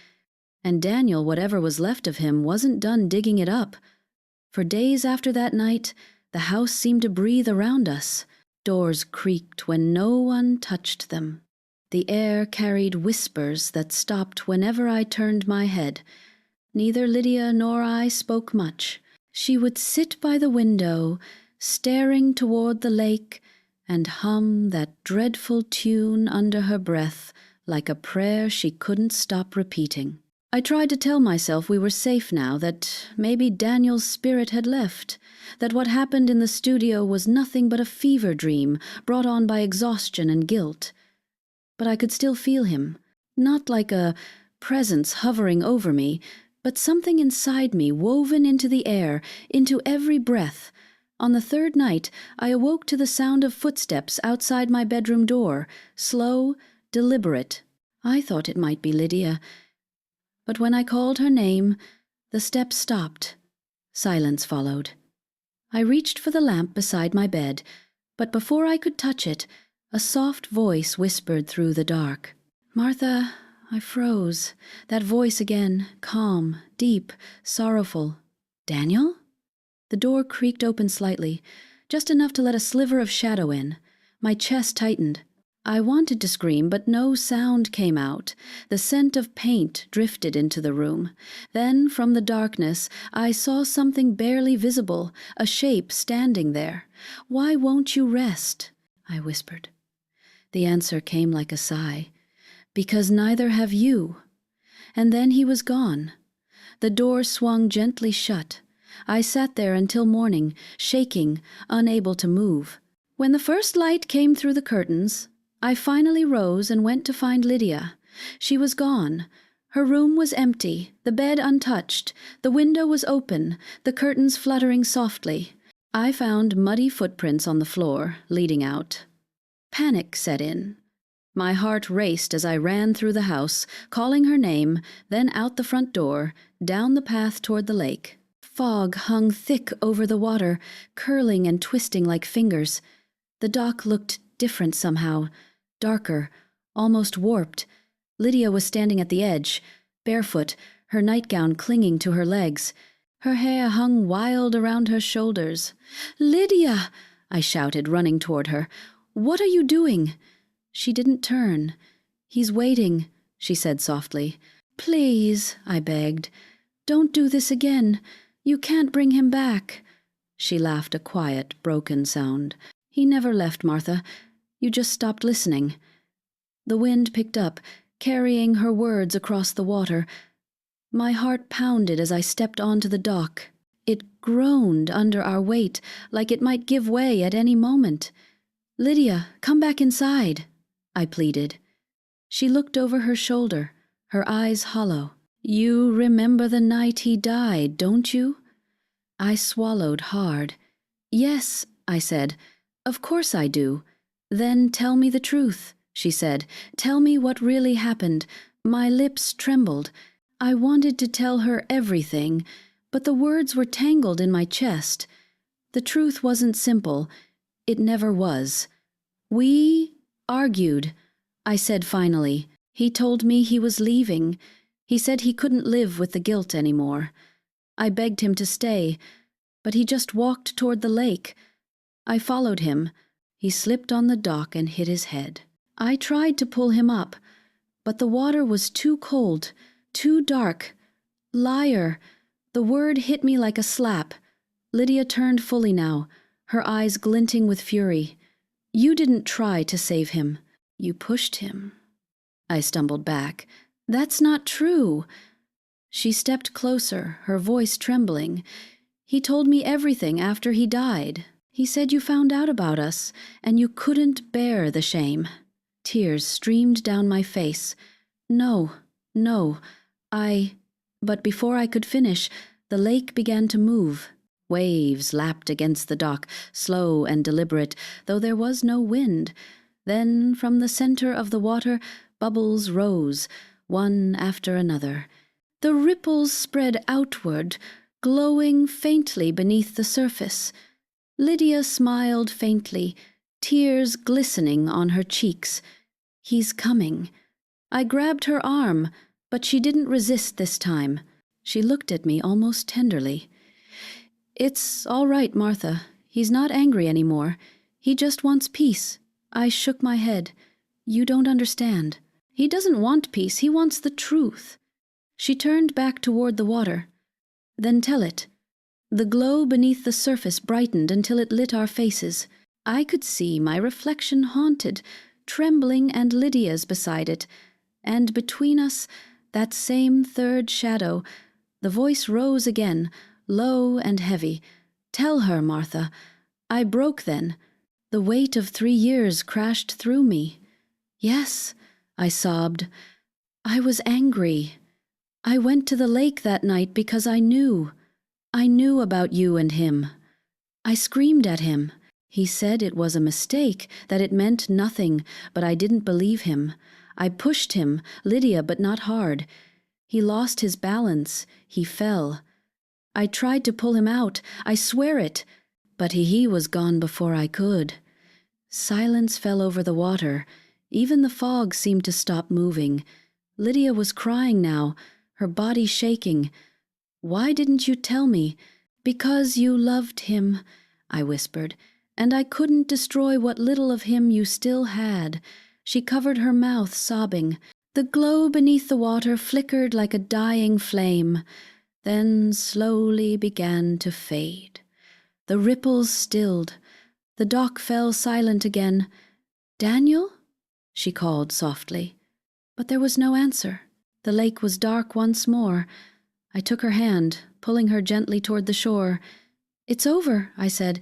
And Daniel, whatever was left of him, wasn't done digging it up. For days after that night, the house seemed to breathe around us. Doors creaked when no one touched them. The air carried whispers that stopped whenever I turned my head. Neither Lydia nor I spoke much. She would sit by the window, staring toward the lake, and hum that dreadful tune under her breath like a prayer she couldn't stop repeating. I tried to tell myself we were safe now, that maybe Daniel's spirit had left, that what happened in the studio was nothing but a fever dream brought on by exhaustion and guilt. But I could still feel him, not like a presence hovering over me, but something inside me woven into the air, into every breath. On the third night, I awoke to the sound of footsteps outside my bedroom door, slow, deliberate. I thought it might be Lydia. But when I called her name, the steps stopped. Silence followed. I reached for the lamp beside my bed, but before I could touch it, A soft voice whispered through the dark. "Martha," I froze. That voice again, calm, deep, sorrowful. "Daniel?" The door creaked open slightly, just enough to let a sliver of shadow in. My chest tightened. I wanted to scream, but no sound came out. The scent of paint drifted into the room. Then, from the darkness, I saw something barely visible, a shape standing there. "Why won't you rest?" I whispered. The answer came like a sigh. "Because neither have you." And then he was gone. The door swung gently shut. I sat there until morning, shaking, unable to move. When the first light came through the curtains, I finally rose and went to find Lydia. She was gone. Her room was empty, the bed untouched, the window was open, the curtains fluttering softly. I found muddy footprints on the floor, leading out. Panic set in. My heart raced as I ran through the house, calling her name, then out the front door, down the path toward the lake. Fog hung thick over the water, curling and twisting like fingers. The dock looked different somehow, darker, almost warped. Lydia was standing at the edge, barefoot, her nightgown clinging to her legs. Her hair hung wild around her shoulders. "Lydia!" I shouted, running toward her. "What are you doing?" She didn't turn. "He's waiting," she said softly. "Please," I begged. "Don't do this again. You can't bring him back." She laughed a quiet, broken sound. "He never left, Martha. You just stopped listening." The wind picked up, carrying her words across the water. My heart pounded as I stepped onto the dock. It groaned under our weight, like it might give way at any moment. "Lydia, come back inside," I pleaded. She looked over her shoulder, her eyes hollow. "You remember the night he died, don't you?" I swallowed hard. "Yes," I said. "Of course I do." "Then tell me the truth," she said. "Tell me what really happened." My lips trembled. I wanted to tell her everything, but the words were tangled in my chest. The truth wasn't simple. It never was. "We argued," I said finally. "He told me he was leaving. He said he couldn't live with the guilt anymore. I begged him to stay, but he just walked toward the lake. I followed him. He slipped on the dock and hit his head. I tried to pull him up, but the water was too cold, too dark. Liar! The word hit me like a slap. Lydia turned fully now, her eyes glinting with fury. "You didn't try to save him. You pushed him." I stumbled back. "That's not true." She stepped closer, her voice trembling. "He told me everything after he died. He said you found out about us, and you couldn't bear the shame." Tears streamed down my face. No. But before I could finish, the lake began to move. Waves lapped against the dock, slow and deliberate, though there was no wind. Then, from the center of the water, bubbles rose, one after another. The ripples spread outward, glowing faintly beneath the surface. Lydia smiled faintly, tears glistening on her cheeks. "He's coming." I grabbed her arm, but she didn't resist this time. She looked at me almost tenderly. "It's all right, Martha. He's not angry anymore. He just wants peace." I shook my head. "You don't understand. He doesn't want peace. He wants the truth." She turned back toward the water. "Then tell it." The glow beneath the surface brightened until it lit our faces. I could see my reflection haunted, trembling, and Lydia's beside it. And between us, that same third shadow. The voice rose again, low and heavy. "Tell her, Martha." I broke then. The weight of 3 years crashed through me. "Yes," I sobbed. "I was angry. I went to the lake that night because I knew. I knew about you and him. I screamed at him. He said it was a mistake, that it meant nothing, but I didn't believe him. I pushed him, Lydia, but not hard. He lost his balance. He fell. I tried to pull him out, I swear it, but he was gone before I could. Silence fell over the water. Even the fog seemed to stop moving. Lydia was crying now, her body shaking. "Why didn't you tell me?" "Because you loved him," I whispered, "and I couldn't destroy what little of him you still had." She covered her mouth, sobbing. The glow beneath the water flickered like a dying flame, then slowly began to fade. The ripples stilled. The dock fell silent again. "Daniel?" she called softly. But there was no answer. The lake was dark once more. I took her hand, pulling her gently toward the shore. "It's over," I said.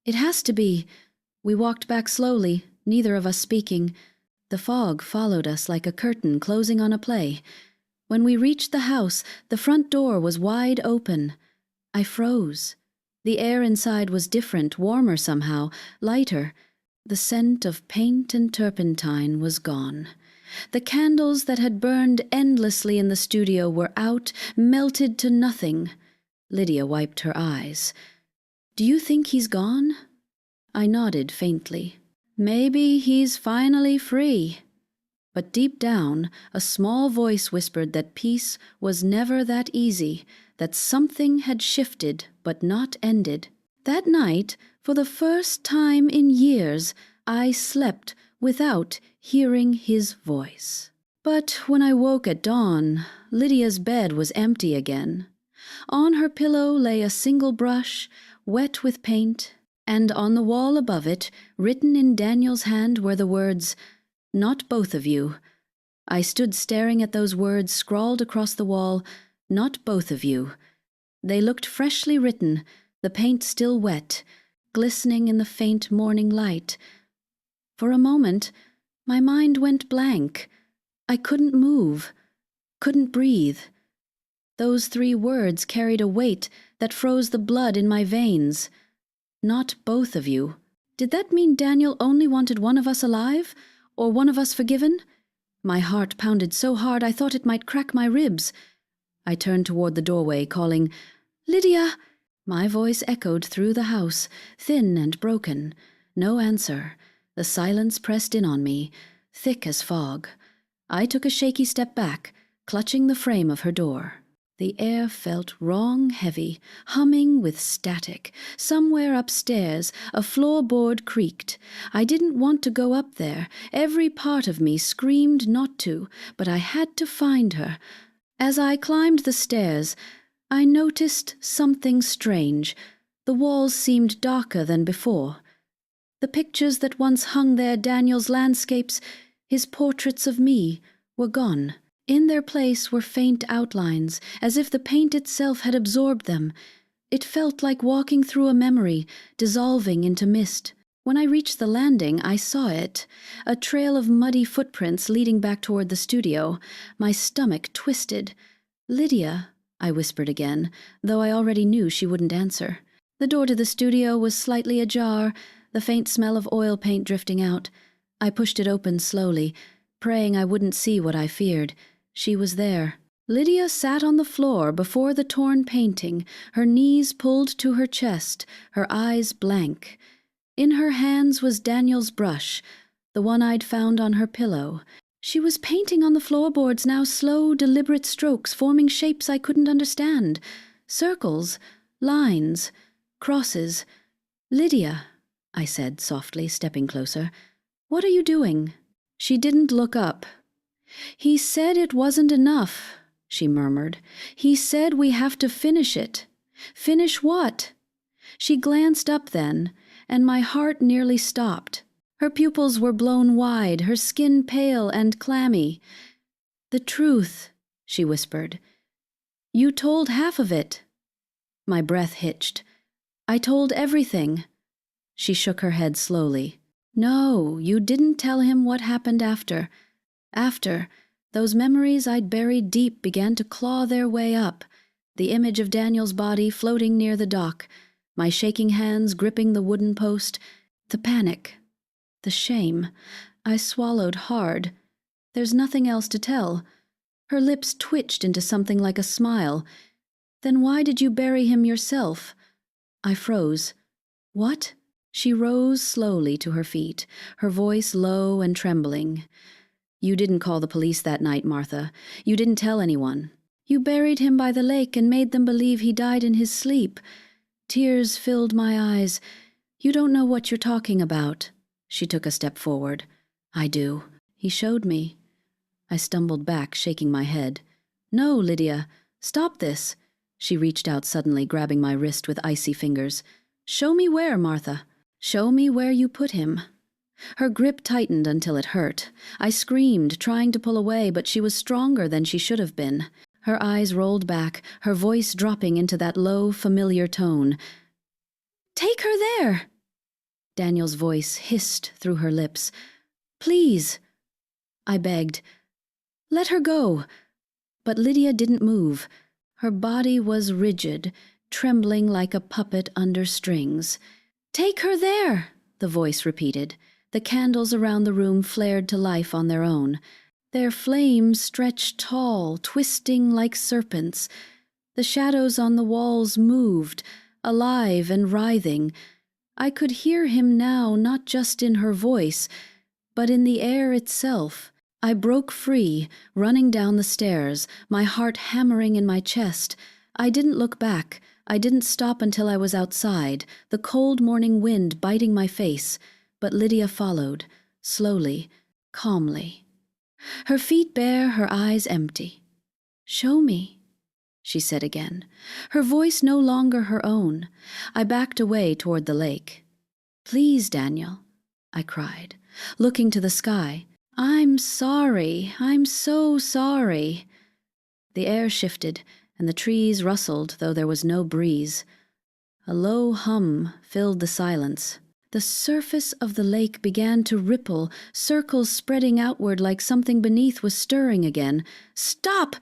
"It has to be." We walked back slowly, neither of us speaking. The fog followed us like a curtain closing on a play. When we reached the house, the front door was wide open. I froze. The air inside was different, warmer somehow, lighter. The scent of paint and turpentine was gone. The candles that had burned endlessly in the studio were out, melted to nothing. Lydia wiped her eyes. "Do you think he's gone?" I nodded faintly. "Maybe he's finally free." But deep down, a small voice whispered that peace was never that easy, that something had shifted but not ended. That night, for the first time in years, I slept without hearing his voice. But when I woke at dawn, Lydia's bed was empty again. On her pillow lay a single brush, wet with paint, and on the wall above it, written in Daniel's hand, were the words, "Not both of you." I stood staring at those words scrawled across the wall, "Not both of you." They looked freshly written, the paint still wet, glistening in the faint morning light. For a moment, my mind went blank. I couldn't move, couldn't breathe. Those 3 words carried a weight that froze the blood in my veins. Not both of you. Did that mean Daniel only wanted one of us alive, or one of us forgiven? My heart pounded so hard I thought it might crack my ribs. I turned toward the doorway, calling, "Lydia!" My voice echoed through the house, thin and broken. No answer. The silence pressed in on me, thick as fog. I took a shaky step back, clutching the frame of her door. The air felt wrong heavy, humming with static. Somewhere upstairs, a floorboard creaked. I didn't want to go up there. Every part of me screamed not to, but I had to find her. As I climbed the stairs, I noticed something strange. The walls seemed darker than before. The pictures that once hung there, Daniel's landscapes, his portraits of me, were gone. In their place were faint outlines, as if the paint itself had absorbed them. It felt like walking through a memory, dissolving into mist. When I reached the landing, I saw it, a trail of muddy footprints leading back toward the studio. My stomach twisted. "Lydia," I whispered again, though I already knew she wouldn't answer. The door to the studio was slightly ajar, the faint smell of oil paint drifting out. I pushed it open slowly, praying I wouldn't see what I feared. She was there. Lydia sat on the floor before the torn painting, her knees pulled to her chest, her eyes blank. In her hands was Daniel's brush, the one I'd found on her pillow. She was painting on the floorboards now, slow, deliberate strokes, forming shapes I couldn't understand. Circles, lines, crosses. "Lydia," I said softly, stepping closer, "what are you doing?" She didn't look up. "He said it wasn't enough," she murmured. "He said we have to finish it." "Finish what?" She glanced up then, and my heart nearly stopped. Her pupils were blown wide, her skin pale and clammy. "The truth," she whispered. "You told half of it." My breath hitched. "I told everything." She shook her head slowly. "No, you didn't tell him what happened after. After, those memories I'd buried deep began to claw their way up. The image of Daniel's body floating near the dock, my shaking hands gripping the wooden post, the panic, the shame. I swallowed hard. There's nothing else to tell." Her lips twitched into something like a smile. "Then why did you bury him yourself?" I froze. "What?" She rose slowly to her feet, her voice low and trembling. "You didn't call the police that night, Martha. You didn't tell anyone. You buried him by the lake and made them believe he died in his sleep." Tears filled my eyes. "You don't know what you're talking about." She took a step forward. "I do. He showed me." I stumbled back, shaking my head. "No, Lydia. Stop this." She reached out suddenly, grabbing my wrist with icy fingers. "Show me where, Martha. Show me where you put him." Her grip tightened until it hurt. I screamed, trying to pull away, but she was stronger than she should have been. Her eyes rolled back, her voice dropping into that low, familiar tone. "Take her there!" Daniel's voice hissed through her lips. "Please." I begged. "Let her go." But Lydia didn't move. Her body was rigid, trembling like a puppet under strings. "Take her there," the voice repeated. The candles around the room flared to life on their own. Their flames stretched tall, twisting like serpents. The shadows on the walls moved, alive and writhing. I could hear him now, not just in her voice, but in the air itself. I broke free, running down the stairs, my heart hammering in my chest. I didn't look back. I didn't stop until I was outside, the cold morning wind biting my face. But Lydia followed, slowly, calmly. Her feet bare, her eyes empty. "Show me," she said again, her voice no longer her own. I backed away toward the lake. "Please, Daniel," I cried, looking to the sky. "I'm sorry. I'm so sorry." The air shifted, and the trees rustled, though there was no breeze. A low hum filled the silence. The surface of the lake began to ripple, circles spreading outward like something beneath was stirring again. "Stop!"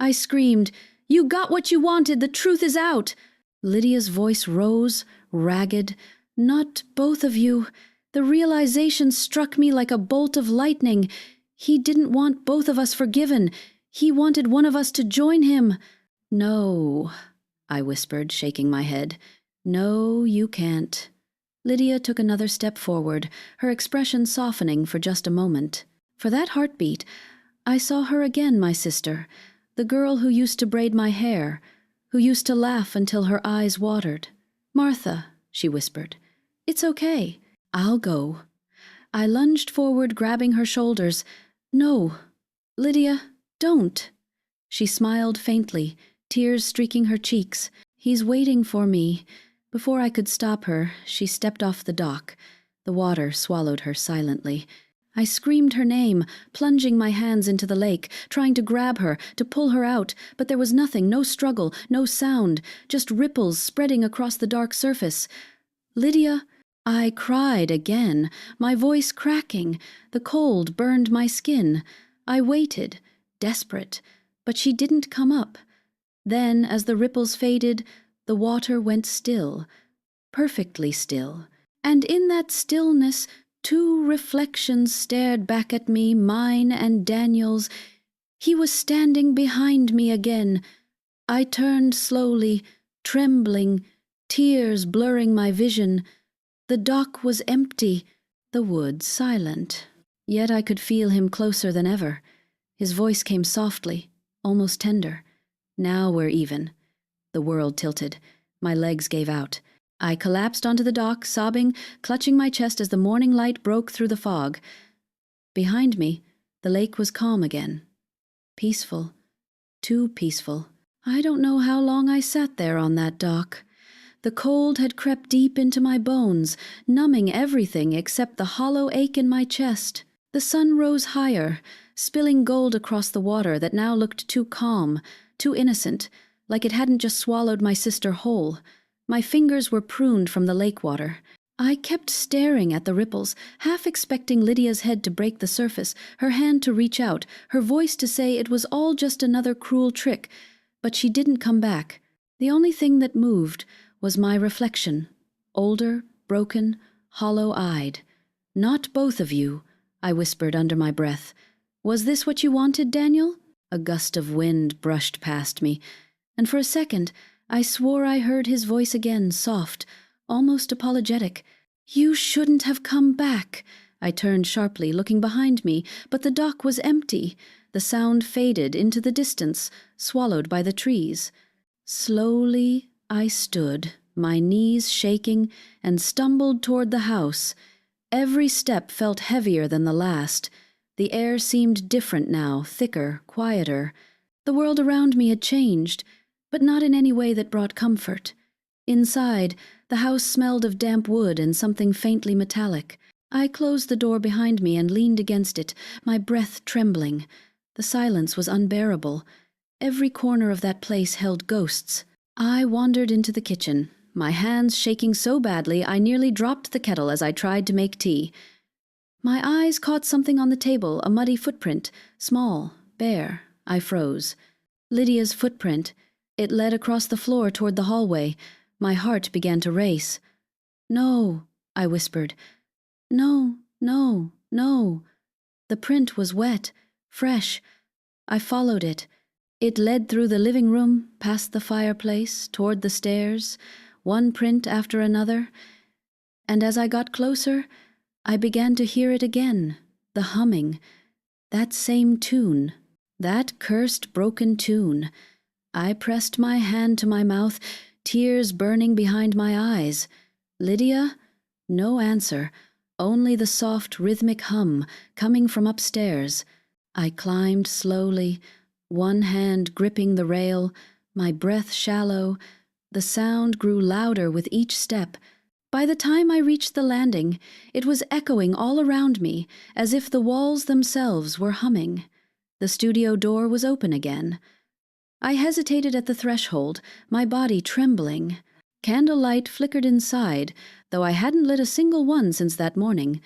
I screamed. "You got what you wanted. The truth is out." Lydia's voice rose, ragged. "Not both of you." The realization struck me like a bolt of lightning. He didn't want both of us forgiven. He wanted one of us to join him. "No," I whispered, shaking my head. "No, you can't." Lydia took another step forward, her expression softening for just a moment. For that heartbeat, I saw her again, my sister, the girl who used to braid my hair, who used to laugh until her eyes watered. "Martha," she whispered, "it's okay. I'll go." I lunged forward, grabbing her shoulders. "No, Lydia, don't." She smiled faintly, tears streaking her cheeks. "He's waiting for me." Before I could stop her, she stepped off the dock. The water swallowed her silently. I screamed her name, plunging my hands into the lake, trying to grab her, to pull her out, but there was nothing, no struggle, no sound, just ripples spreading across the dark surface. "Lydia," I cried again, my voice cracking. The cold burned my skin. I waited, desperate, but she didn't come up. Then, as the ripples faded, the water went still, perfectly still, and in that stillness 2 reflections stared back at me, mine and Daniel's. He was standing behind me again. I turned slowly, trembling, tears blurring my vision. The dock was empty, the woods silent. Yet I could feel him closer than ever. His voice came softly, almost tender. "Now we're even." The world tilted. My legs gave out. I collapsed onto the dock, sobbing, clutching my chest as the morning light broke through the fog. Behind me, the lake was calm again. Peaceful. Too peaceful. I don't know how long I sat there on that dock. The cold had crept deep into my bones, numbing everything except the hollow ache in my chest. The sun rose higher, spilling gold across the water that now looked too calm, too innocent, like it hadn't just swallowed my sister whole. My fingers were pruned from the lake water. I kept staring at the ripples, half expecting Lydia's head to break the surface, her hand to reach out, her voice to say it was all just another cruel trick, but she didn't come back. The only thing that moved was my reflection, older, broken, hollow-eyed. "Not both of you," I whispered under my breath. "Was this what you wanted, Daniel?" A gust of wind brushed past me, and for a second I swore I heard his voice again, soft, almost apologetic. You shouldn't have come back. I turned sharply, looking behind me, but the dock was empty. The sound faded into the distance, swallowed by the trees. Slowly I stood, my knees shaking, and stumbled toward the house. Every step felt heavier than the last. The air seemed different now, thicker, quieter. The world around me had changed, but not in any way that brought comfort. Inside, the house smelled of damp wood and something faintly metallic. I closed the door behind me and leaned against it, my breath trembling. The silence was unbearable. Every corner of that place held ghosts. I wandered into the kitchen, my hands shaking so badly I nearly dropped the kettle as I tried to make tea. My eyes caught something on the table, a muddy footprint, small, bare. I froze. Lydia's footprint. It led across the floor toward the hallway. My heart began to race. "No," I whispered. "No, no, no." The print was wet, fresh. I followed it. It led through the living room, past the fireplace, toward the stairs, one print after another. And as I got closer, I began to hear it again, the humming. That same tune, that cursed broken tune. I pressed my hand to my mouth, tears burning behind my eyes. Lydia? No answer, only the soft rhythmic hum coming from upstairs. I climbed slowly, one hand gripping the rail, my breath shallow. The sound grew louder with each step. By the time I reached the landing, it was echoing all around me, as if the walls themselves were humming. The studio door was open again. I hesitated at the threshold, my body trembling. Candlelight flickered inside, though I hadn't lit a single one since that morning.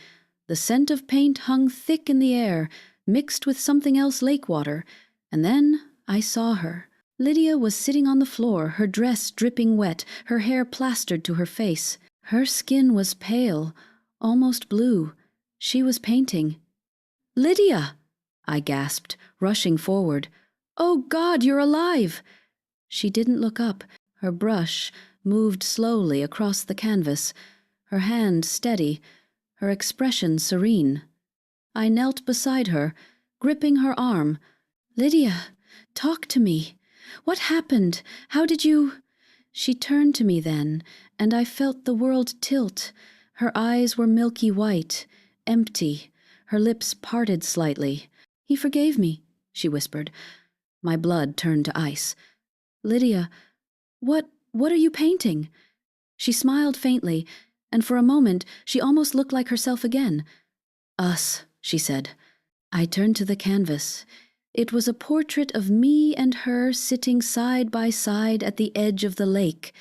The scent of paint hung thick in the air, mixed with something else lake water, and then I saw her. Lydia was sitting on the floor, her dress dripping wet, her hair plastered to her face. Her skin was pale, almost blue. She was painting. "Lydia!" I gasped, rushing forward. "Oh, God, you're alive!" She didn't look up. Her brush moved slowly across the canvas, her hand steady, her expression serene. I knelt beside her, gripping her arm. "Lydia, talk to me. What happened? How did you—" She turned to me then, and I felt the world tilt. Her eyes were milky white, empty, her lips parted slightly. "He forgave me," she whispered. My blood turned to ice. "Lydia, what are you painting?" She smiled faintly, and for a moment she almost looked like herself again. "Us," she said. I turned to the canvas. It was a portrait of me and her sitting side by side at the edge of the lake.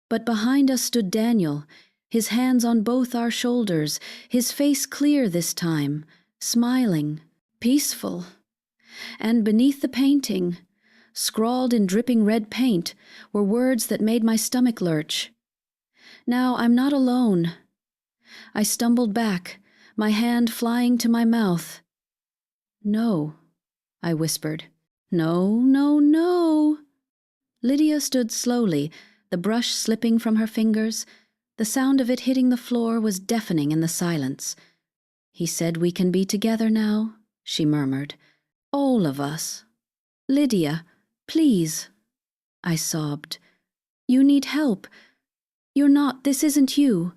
But behind us stood Daniel, his hands on both our shoulders, his face clear this time, smiling, peaceful. And beneath the painting, scrawled in dripping red paint, were words that made my stomach lurch. "Now I'm not alone." I stumbled back, my hand flying to my mouth. "No," I whispered. "No, no, no." Lydia stood slowly, the brush slipping from her fingers. The sound of it hitting the floor was deafening in the silence. "He said we can be together now," she murmured. "All of us. Lydia, please." I sobbed. "You need help. This isn't you."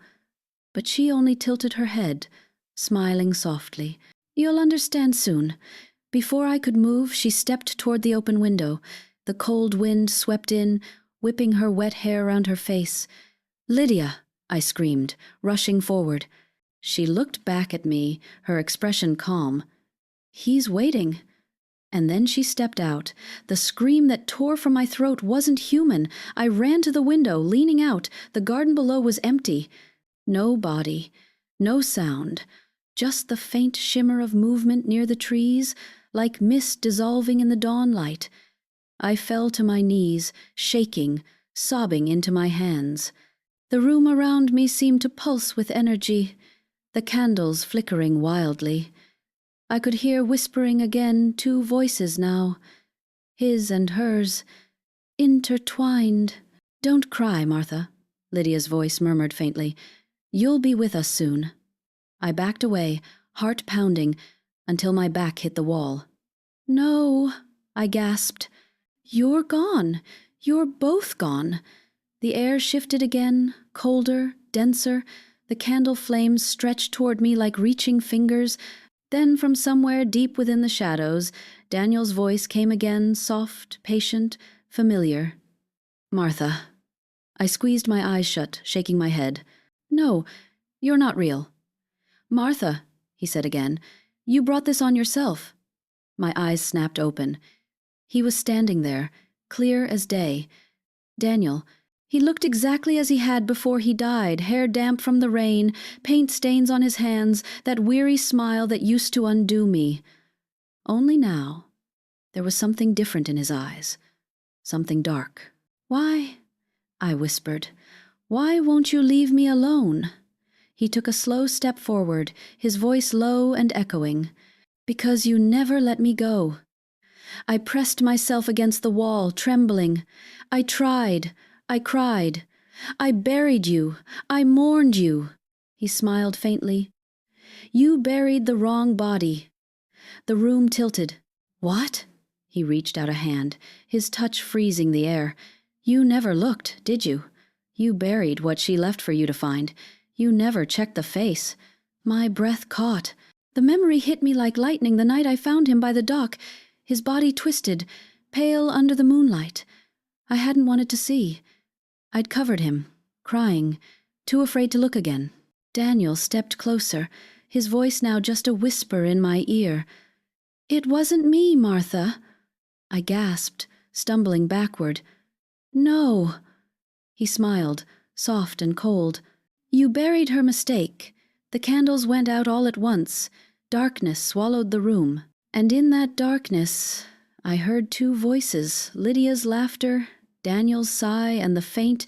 But she only tilted her head, smiling softly. "You'll understand soon." Before I could move, she stepped toward the open window. The cold wind swept in, whipping her wet hair around her face. "Lydia!" I screamed, rushing forward. She looked back at me, her expression calm. "He's waiting." And then she stepped out. The scream that tore from my throat wasn't human. I ran to the window, leaning out. The garden below was empty. No body, no sound, just the faint shimmer of movement near the trees, like mist dissolving in the dawn light. I fell to my knees, shaking, sobbing into my hands. The room around me seemed to pulse with energy, the candles flickering wildly. I could hear whispering again 2 voices now, his and hers, intertwined. "Don't cry, Martha," Lydia's voice murmured faintly. You'll be with us soon." I backed away, heart pounding, until my back hit the wall. "No," I gasped. "You're gone. You're both gone." The air shifted again, colder, denser. The candle flames stretched toward me like reaching fingers. Then from somewhere deep within the shadows, Daniel's voice came again, soft, patient, familiar. "Martha." I squeezed my eyes shut, shaking my head. "No, you're not real." "Martha," he said again, "you brought this on yourself." My eyes snapped open. He was standing there, clear as day. Daniel. He looked exactly as he had before he died, hair damp from the rain, paint stains on his hands, that weary smile that used to undo me. Only now, there was something different in his eyes, something dark. "Why?" I whispered. "Why won't you leave me alone?" He took a slow step forward, his voice low and echoing. "Because you never let me go." I pressed myself against the wall, trembling. I tried. I cried. "I buried you. I mourned you." He smiled faintly. "You buried the wrong body." The room tilted. "What?" He reached out a hand, his touch freezing the air. "You never looked, did you? You buried what she left for you to find. You never checked the face." My breath caught. The memory hit me like lightning the night I found him by the dock, his body twisted, pale under the moonlight. I hadn't wanted to see. I'd covered him, crying, too afraid to look again. Daniel stepped closer, his voice now just a whisper in my ear. "It wasn't me, Martha." I gasped, stumbling backward. "No." He smiled, soft and cold. "You buried her mistake. The candles went out all at once. Darkness swallowed the room. And in that darkness, I heard two voices, Lydia's laughter, Daniel's sigh, and the faint,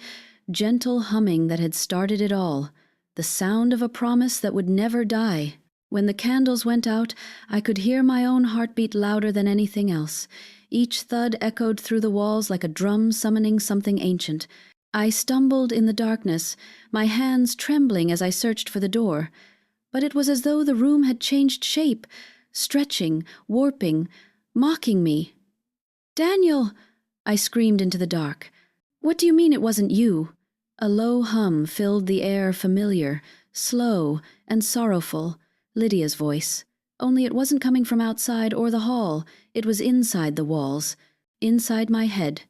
gentle humming that had started it all, the sound of a promise that would never die. When the candles went out, I could hear my own heartbeat louder than anything else. Each thud echoed through the walls like a drum summoning something ancient. I stumbled in the darkness, my hands trembling as I searched for the door. But it was as though the room had changed shape, stretching, warping, mocking me. "Daniel!" I screamed into the dark. "What do you mean it wasn't you?" A low hum filled the air, familiar, slow, and sorrowful. Lydia's voice. Only it wasn't coming from outside or the hall. It was inside the walls, inside my head.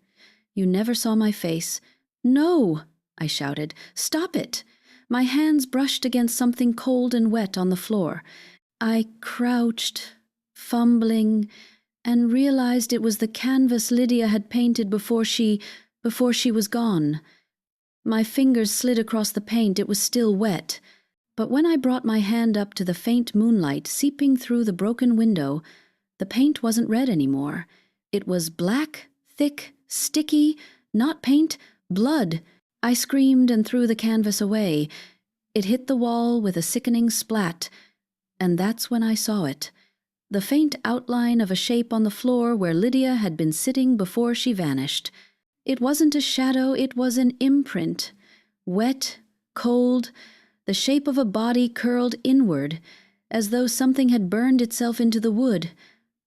"You never saw my face." "No!" I shouted. "Stop it!" My hands brushed against something cold and wet on the floor. I crouched, fumbling, and realized it was the canvas Lydia had painted before she was gone. My fingers slid across the paint. It was still wet. But when I brought my hand up to the faint moonlight seeping through the broken window, the paint wasn't red anymore. It was black, thick, sticky, not paint, blood. I screamed and threw the canvas away. It hit the wall with a sickening splat, and that's when I saw it. The faint outline of a shape on the floor where Lydia had been sitting before she vanished. It wasn't a shadow, it was an imprint. Wet, cold, the shape of a body curled inward, as though something had burned itself into the wood.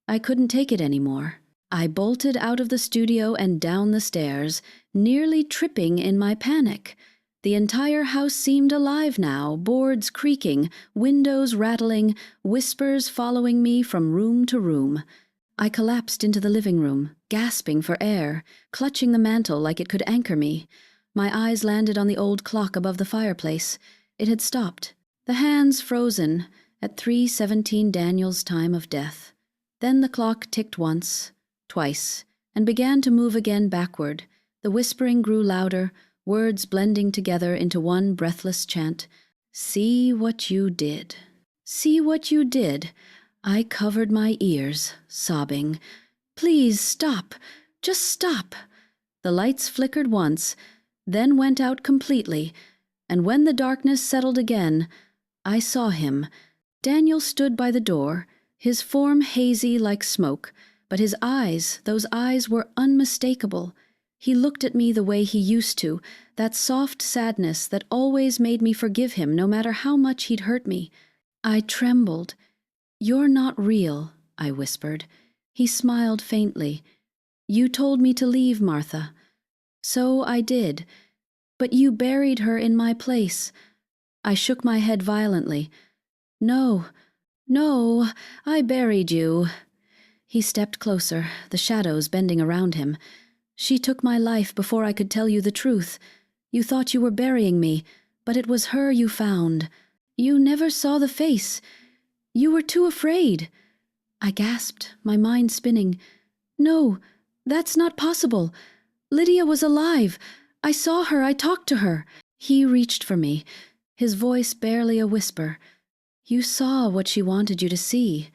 I couldn't take it anymore. I bolted out of the studio and down the stairs, nearly tripping in my panic. The entire house seemed alive now, boards creaking, windows rattling, whispers following me from room to room. I collapsed into the living room, gasping for air, clutching the mantel like it could anchor me. My eyes landed on the old clock above the fireplace. It had stopped, the hands frozen, at 3:17 Daniel's time of death. Then the clock ticked once, twice, and began to move again backward. The whispering grew louder, words blending together into one breathless chant. "See what you did. See what you did." I covered my ears, sobbing. "Please stop. Just stop." The lights flickered once, then went out completely, and when the darkness settled again, I saw him. Daniel stood by the door, his form hazy like smoke, but his eyes, those eyes were unmistakable. He looked at me the way he used to, that soft sadness that always made me forgive him no matter how much he'd hurt me. I trembled. "You're not real," I whispered. He smiled faintly. "You told me to leave, Martha." "So I did. But you buried her in my place." I shook my head violently. "No, no, I buried you." He stepped closer, the shadows bending around him. "She took my life before I could tell you the truth. You thought you were burying me, but it was her you found. You never saw the face. You were too afraid." I gasped, my mind spinning. "No, that's not possible. Lydia was alive. I saw her, I talked to her." He reached for me, his voice barely a whisper. "You saw what she wanted you to see."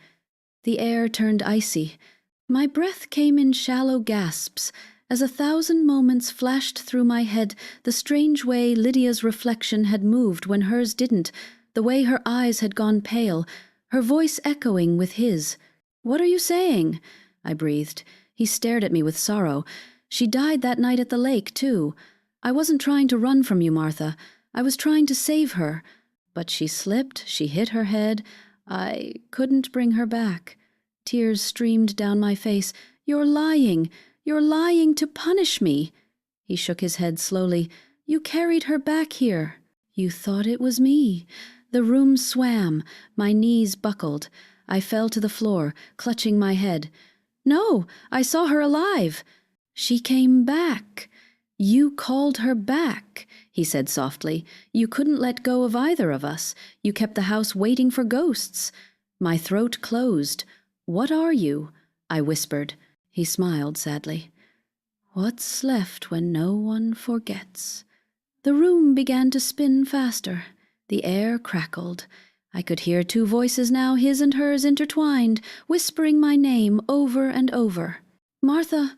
The air turned icy. My breath came in shallow gasps as 1,000 moments flashed through my head, the strange way Lydia's reflection had moved when hers didn't, the way her eyes had gone pale, her voice echoing with his. "What are you saying?" I breathed. He stared at me with sorrow. "She died that night at the lake, too. I wasn't trying to run from you, Martha. I was trying to save her. But she slipped, she hit her head. I couldn't bring her back." Tears streamed down my face. "You're lying. You're lying to punish me." He shook his head slowly. "You carried her back here. You thought it was me." The room swam. My knees buckled. I fell to the floor, clutching my head. "No, I saw her alive." "She came back. You called her back," he said softly. "You couldn't let go of either of us. You kept the house waiting for ghosts." My throat closed. "What are you?" I whispered. He smiled sadly. "What's left when no one forgets?" The room began to spin faster. The air crackled. I could hear 2 voices now, his and hers intertwined, whispering my name over and over. "Martha,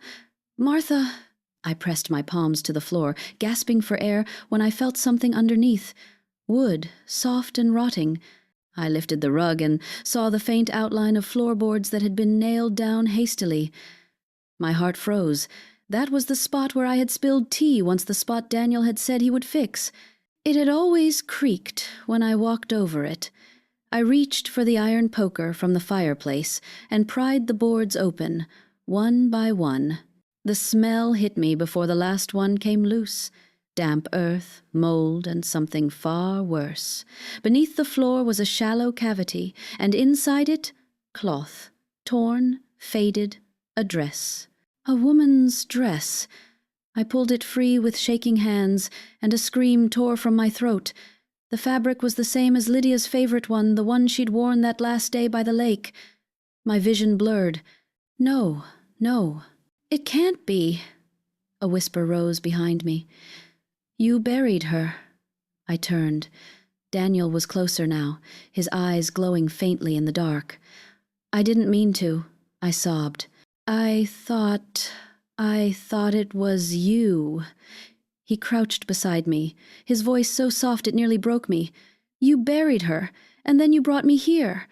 Martha." I pressed my palms to the floor, gasping for air, when I felt something underneath. Wood, soft and rotting. I lifted the rug and saw the faint outline of floorboards that had been nailed down hastily. My heart froze. That was the spot where I had spilled tea, once the spot Daniel had said he would fix. It had always creaked when I walked over it. I reached for the iron poker from the fireplace and pried the boards open, one by one. The smell hit me before the last one came loose. Damp earth, mold, and something far worse. Beneath the floor was a shallow cavity, and inside it, cloth, torn, faded, a dress. A woman's dress. I pulled it free with shaking hands, and a scream tore from my throat. The fabric was the same as Lydia's favorite one, the one she'd worn that last day by the lake. My vision blurred. No, no. "It can't be." A whisper rose behind me. "You buried her." I turned. Daniel was closer now, his eyes glowing faintly in the dark. "I didn't mean to," I sobbed. I thought it was you." He crouched beside me, his voice so soft it nearly broke me. "You buried her, and then you brought me here.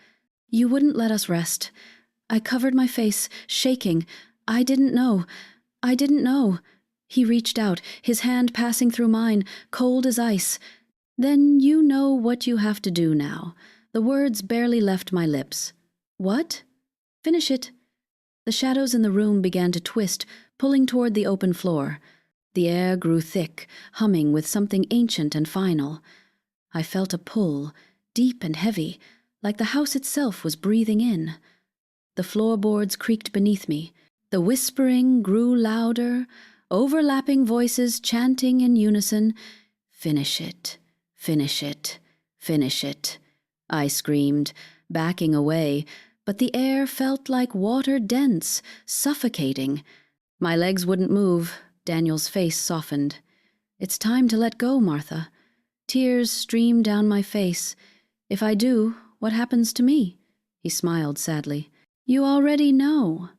You wouldn't let us rest." I covered my face, shaking. I didn't know. He reached out, his hand passing through mine, cold as ice. "Then you know what you have to do now." The words barely left my lips. "What?" "Finish it." The shadows in the room began to twist, pulling toward the open floor. The air grew thick, humming with something ancient and final. I felt a pull, deep and heavy, like the house itself was breathing in. The floorboards creaked beneath me. The whispering grew louder, overlapping voices chanting in unison. "Finish it, finish it, finish it," I screamed, backing away, but the air felt like water dense, suffocating. My legs wouldn't move. Daniel's face softened. "It's time to let go, Martha." Tears streamed down my face. "If I do, what happens to me?" He smiled sadly. "You already know."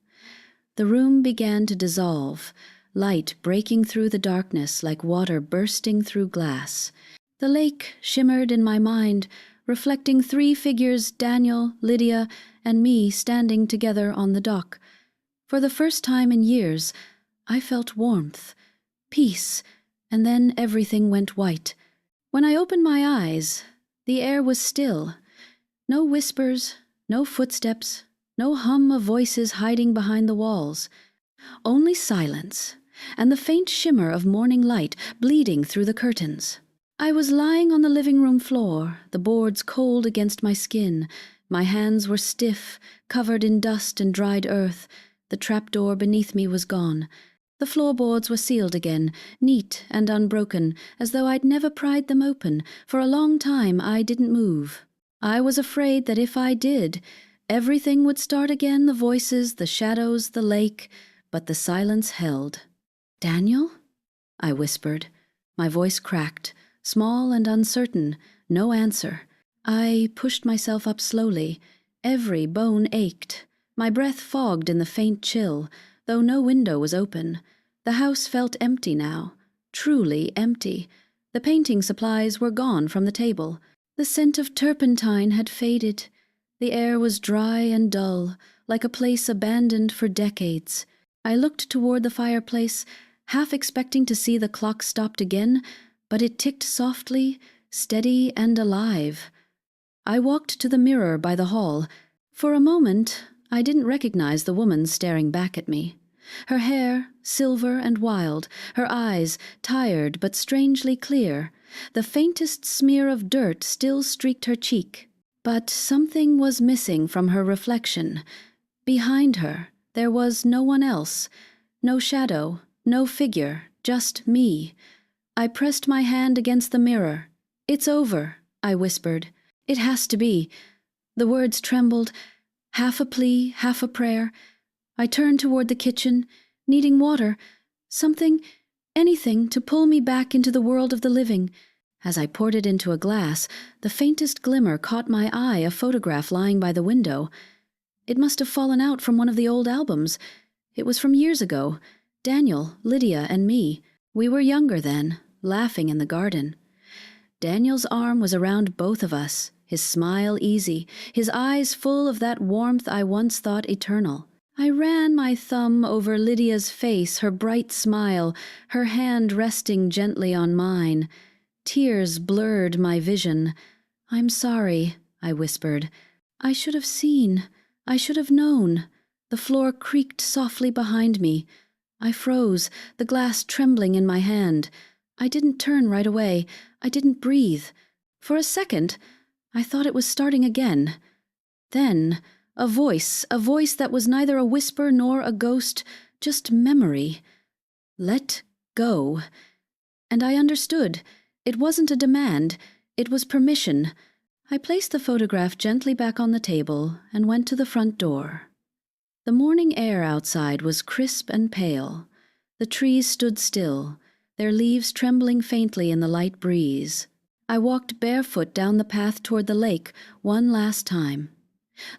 The room began to dissolve, light breaking through the darkness like water bursting through glass. The lake shimmered in my mind, reflecting 3 figures, Daniel, Lydia, and me standing together on the dock. For the first time in years, I felt warmth, peace, and then everything went white. When I opened my eyes, the air was still. No whispers, no footsteps, no hum of voices hiding behind the walls. Only silence, and the faint shimmer of morning light bleeding through the curtains. I was lying on the living room floor, the boards cold against my skin. My hands were stiff, covered in dust and dried earth. The trapdoor beneath me was gone. The floorboards were sealed again, neat and unbroken, as though I'd never pried them open. For a long time I didn't move. I was afraid that if I did, everything would start again, the voices, the shadows, the lake, but the silence held. "Daniel?" I whispered. My voice cracked, small and uncertain, no answer. I pushed myself up slowly. Every bone ached. My breath fogged in the faint chill, though no window was open. The house felt empty now, truly empty. The painting supplies were gone from the table. The scent of turpentine had faded. The air was dry and dull, like a place abandoned for decades. I looked toward the fireplace, half expecting to see the clock stopped again, but it ticked softly, steady and alive. I walked to the mirror by the hall. For a moment, I didn't recognize the woman staring back at me. Her hair, silver and wild, her eyes, tired but strangely clear. The faintest smear of dirt still streaked her cheek. But something was missing from her reflection. Behind her, there was no one else. No shadow, no figure, just me. I pressed my hand against the mirror. "It's over," I whispered. "It has to be." The words trembled, half a plea, half a prayer. I turned toward the kitchen, needing water, something, anything to pull me back into the world of the living. As I poured it into a glass, the faintest glimmer caught my eye, a photograph lying by the window. It must have fallen out from one of the old albums. It was from years ago. Daniel, Lydia, and me. We were younger then, laughing in the garden. Daniel's arm was around both of us, his smile easy, his eyes full of that warmth I once thought eternal. I ran my thumb over Lydia's face, her bright smile, her hand resting gently on mine. Tears blurred my vision. "I'm sorry," I whispered. "I should have seen. I should have known." The floor creaked softly behind me. I froze, the glass trembling in my hand. I didn't turn right away. I didn't breathe. For a second, I thought it was starting again. Then, a voice that was neither a whisper nor a ghost, just memory. "Let go." And I understood. It wasn't a demand. It was permission. I placed the photograph gently back on the table and went to the front door. The morning air outside was crisp and pale. The trees stood still, their leaves trembling faintly in the light breeze. I walked barefoot down the path toward the lake one last time.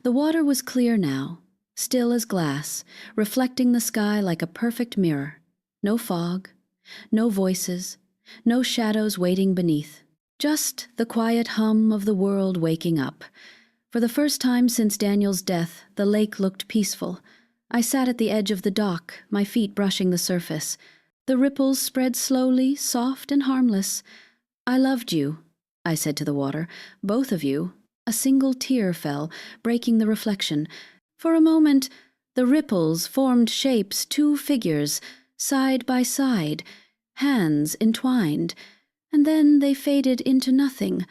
The water was clear now, still as glass, reflecting the sky like a perfect mirror. No fog, no voices, no shadows waiting beneath. Just the quiet hum of the world waking up. For the first time since Daniel's death, the lake looked peaceful. I sat at the edge of the dock, my feet brushing the surface. The ripples spread slowly, soft and harmless. "I loved you," I said to the water, "both of you." A single tear fell, breaking the reflection. For a moment, the ripples formed shapes, two figures, side by side, hands entwined, and then they faded into nothing.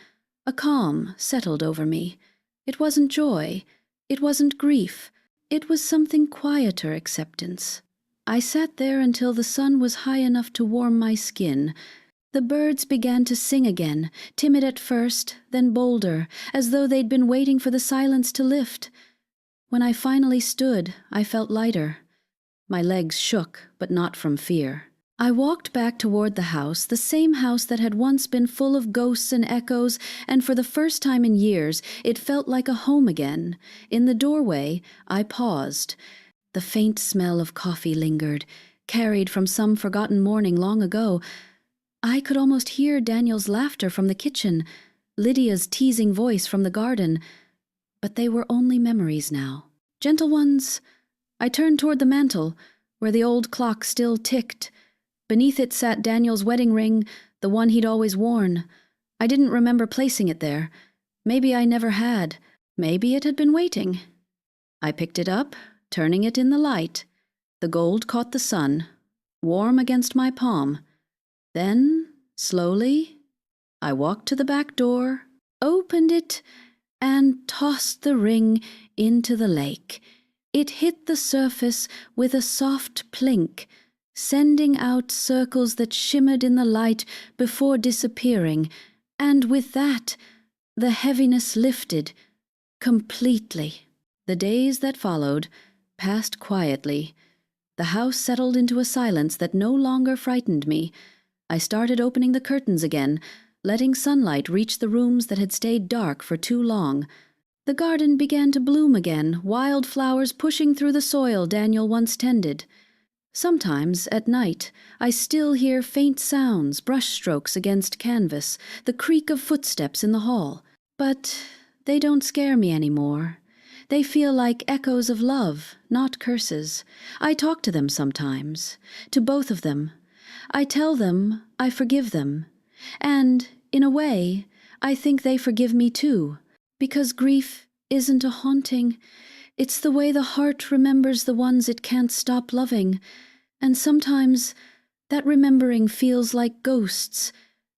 A calm settled over me. It wasn't joy. It wasn't grief. It was something quieter acceptance. I sat there until the sun was high enough to warm my skin. The birds began to sing again, timid at first, then bolder, as though they'd been waiting for the silence to lift. When I finally stood, I felt lighter. My legs shook, but not from fear. I walked back toward the house, the same house that had once been full of ghosts and echoes, and for the first time in years, it felt like a home again. In the doorway, I paused. The faint smell of coffee lingered, carried from some forgotten morning long ago. I could almost hear Daniel's laughter from the kitchen, Lydia's teasing voice from the garden. But they were only memories now. Gentle ones. I turned toward the mantel, where the old clock still ticked. Beneath it sat Daniel's wedding ring, the one he'd always worn. I didn't remember placing it there. Maybe I never had. Maybe it had been waiting. I picked it up, turning it in the light. The gold caught the sun, warm against my palm. Then, slowly, I walked to the back door, opened it, and tossed the ring into the lake. It hit the surface with a soft plink, sending out circles that shimmered in the light before disappearing, and with that, the heaviness lifted completely. The days that followed passed quietly. The house settled into a silence that no longer frightened me. I started opening the curtains again, letting sunlight reach the rooms that had stayed dark for too long. The garden began to bloom again, wild flowers pushing through the soil Daniel once tended. Sometimes, at night, I still hear faint sounds, brushstrokes against canvas, the creak of footsteps in the hall. But they don't scare me anymore. They feel like echoes of love, not curses. I talk to them sometimes, to both of them. I tell them I forgive them. And, in a way, I think they forgive me too. Because grief isn't a haunting. It's the way the heart remembers the ones it can't stop loving. And sometimes that remembering feels like ghosts.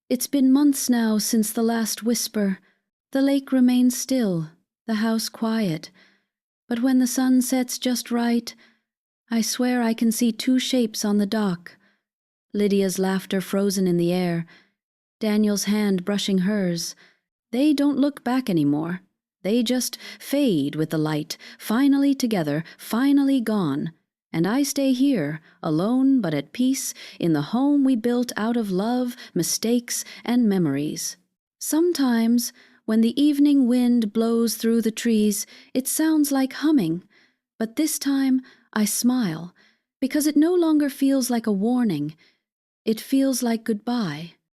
It's been months now since the last whisper. The lake remains still, the house quiet. But when the sun sets just right, I swear I can see two shapes on the dock. Lydia's laughter frozen in the air, Daniel's hand brushing hers. They don't look back anymore. They just fade with the light, finally together, finally gone. And I stay here, alone but at peace, in the home we built out of love, mistakes, and memories. Sometimes, when the evening wind blows through the trees, it sounds like humming. But this time, I smile, because it no longer feels like a warning. It feels like goodbye.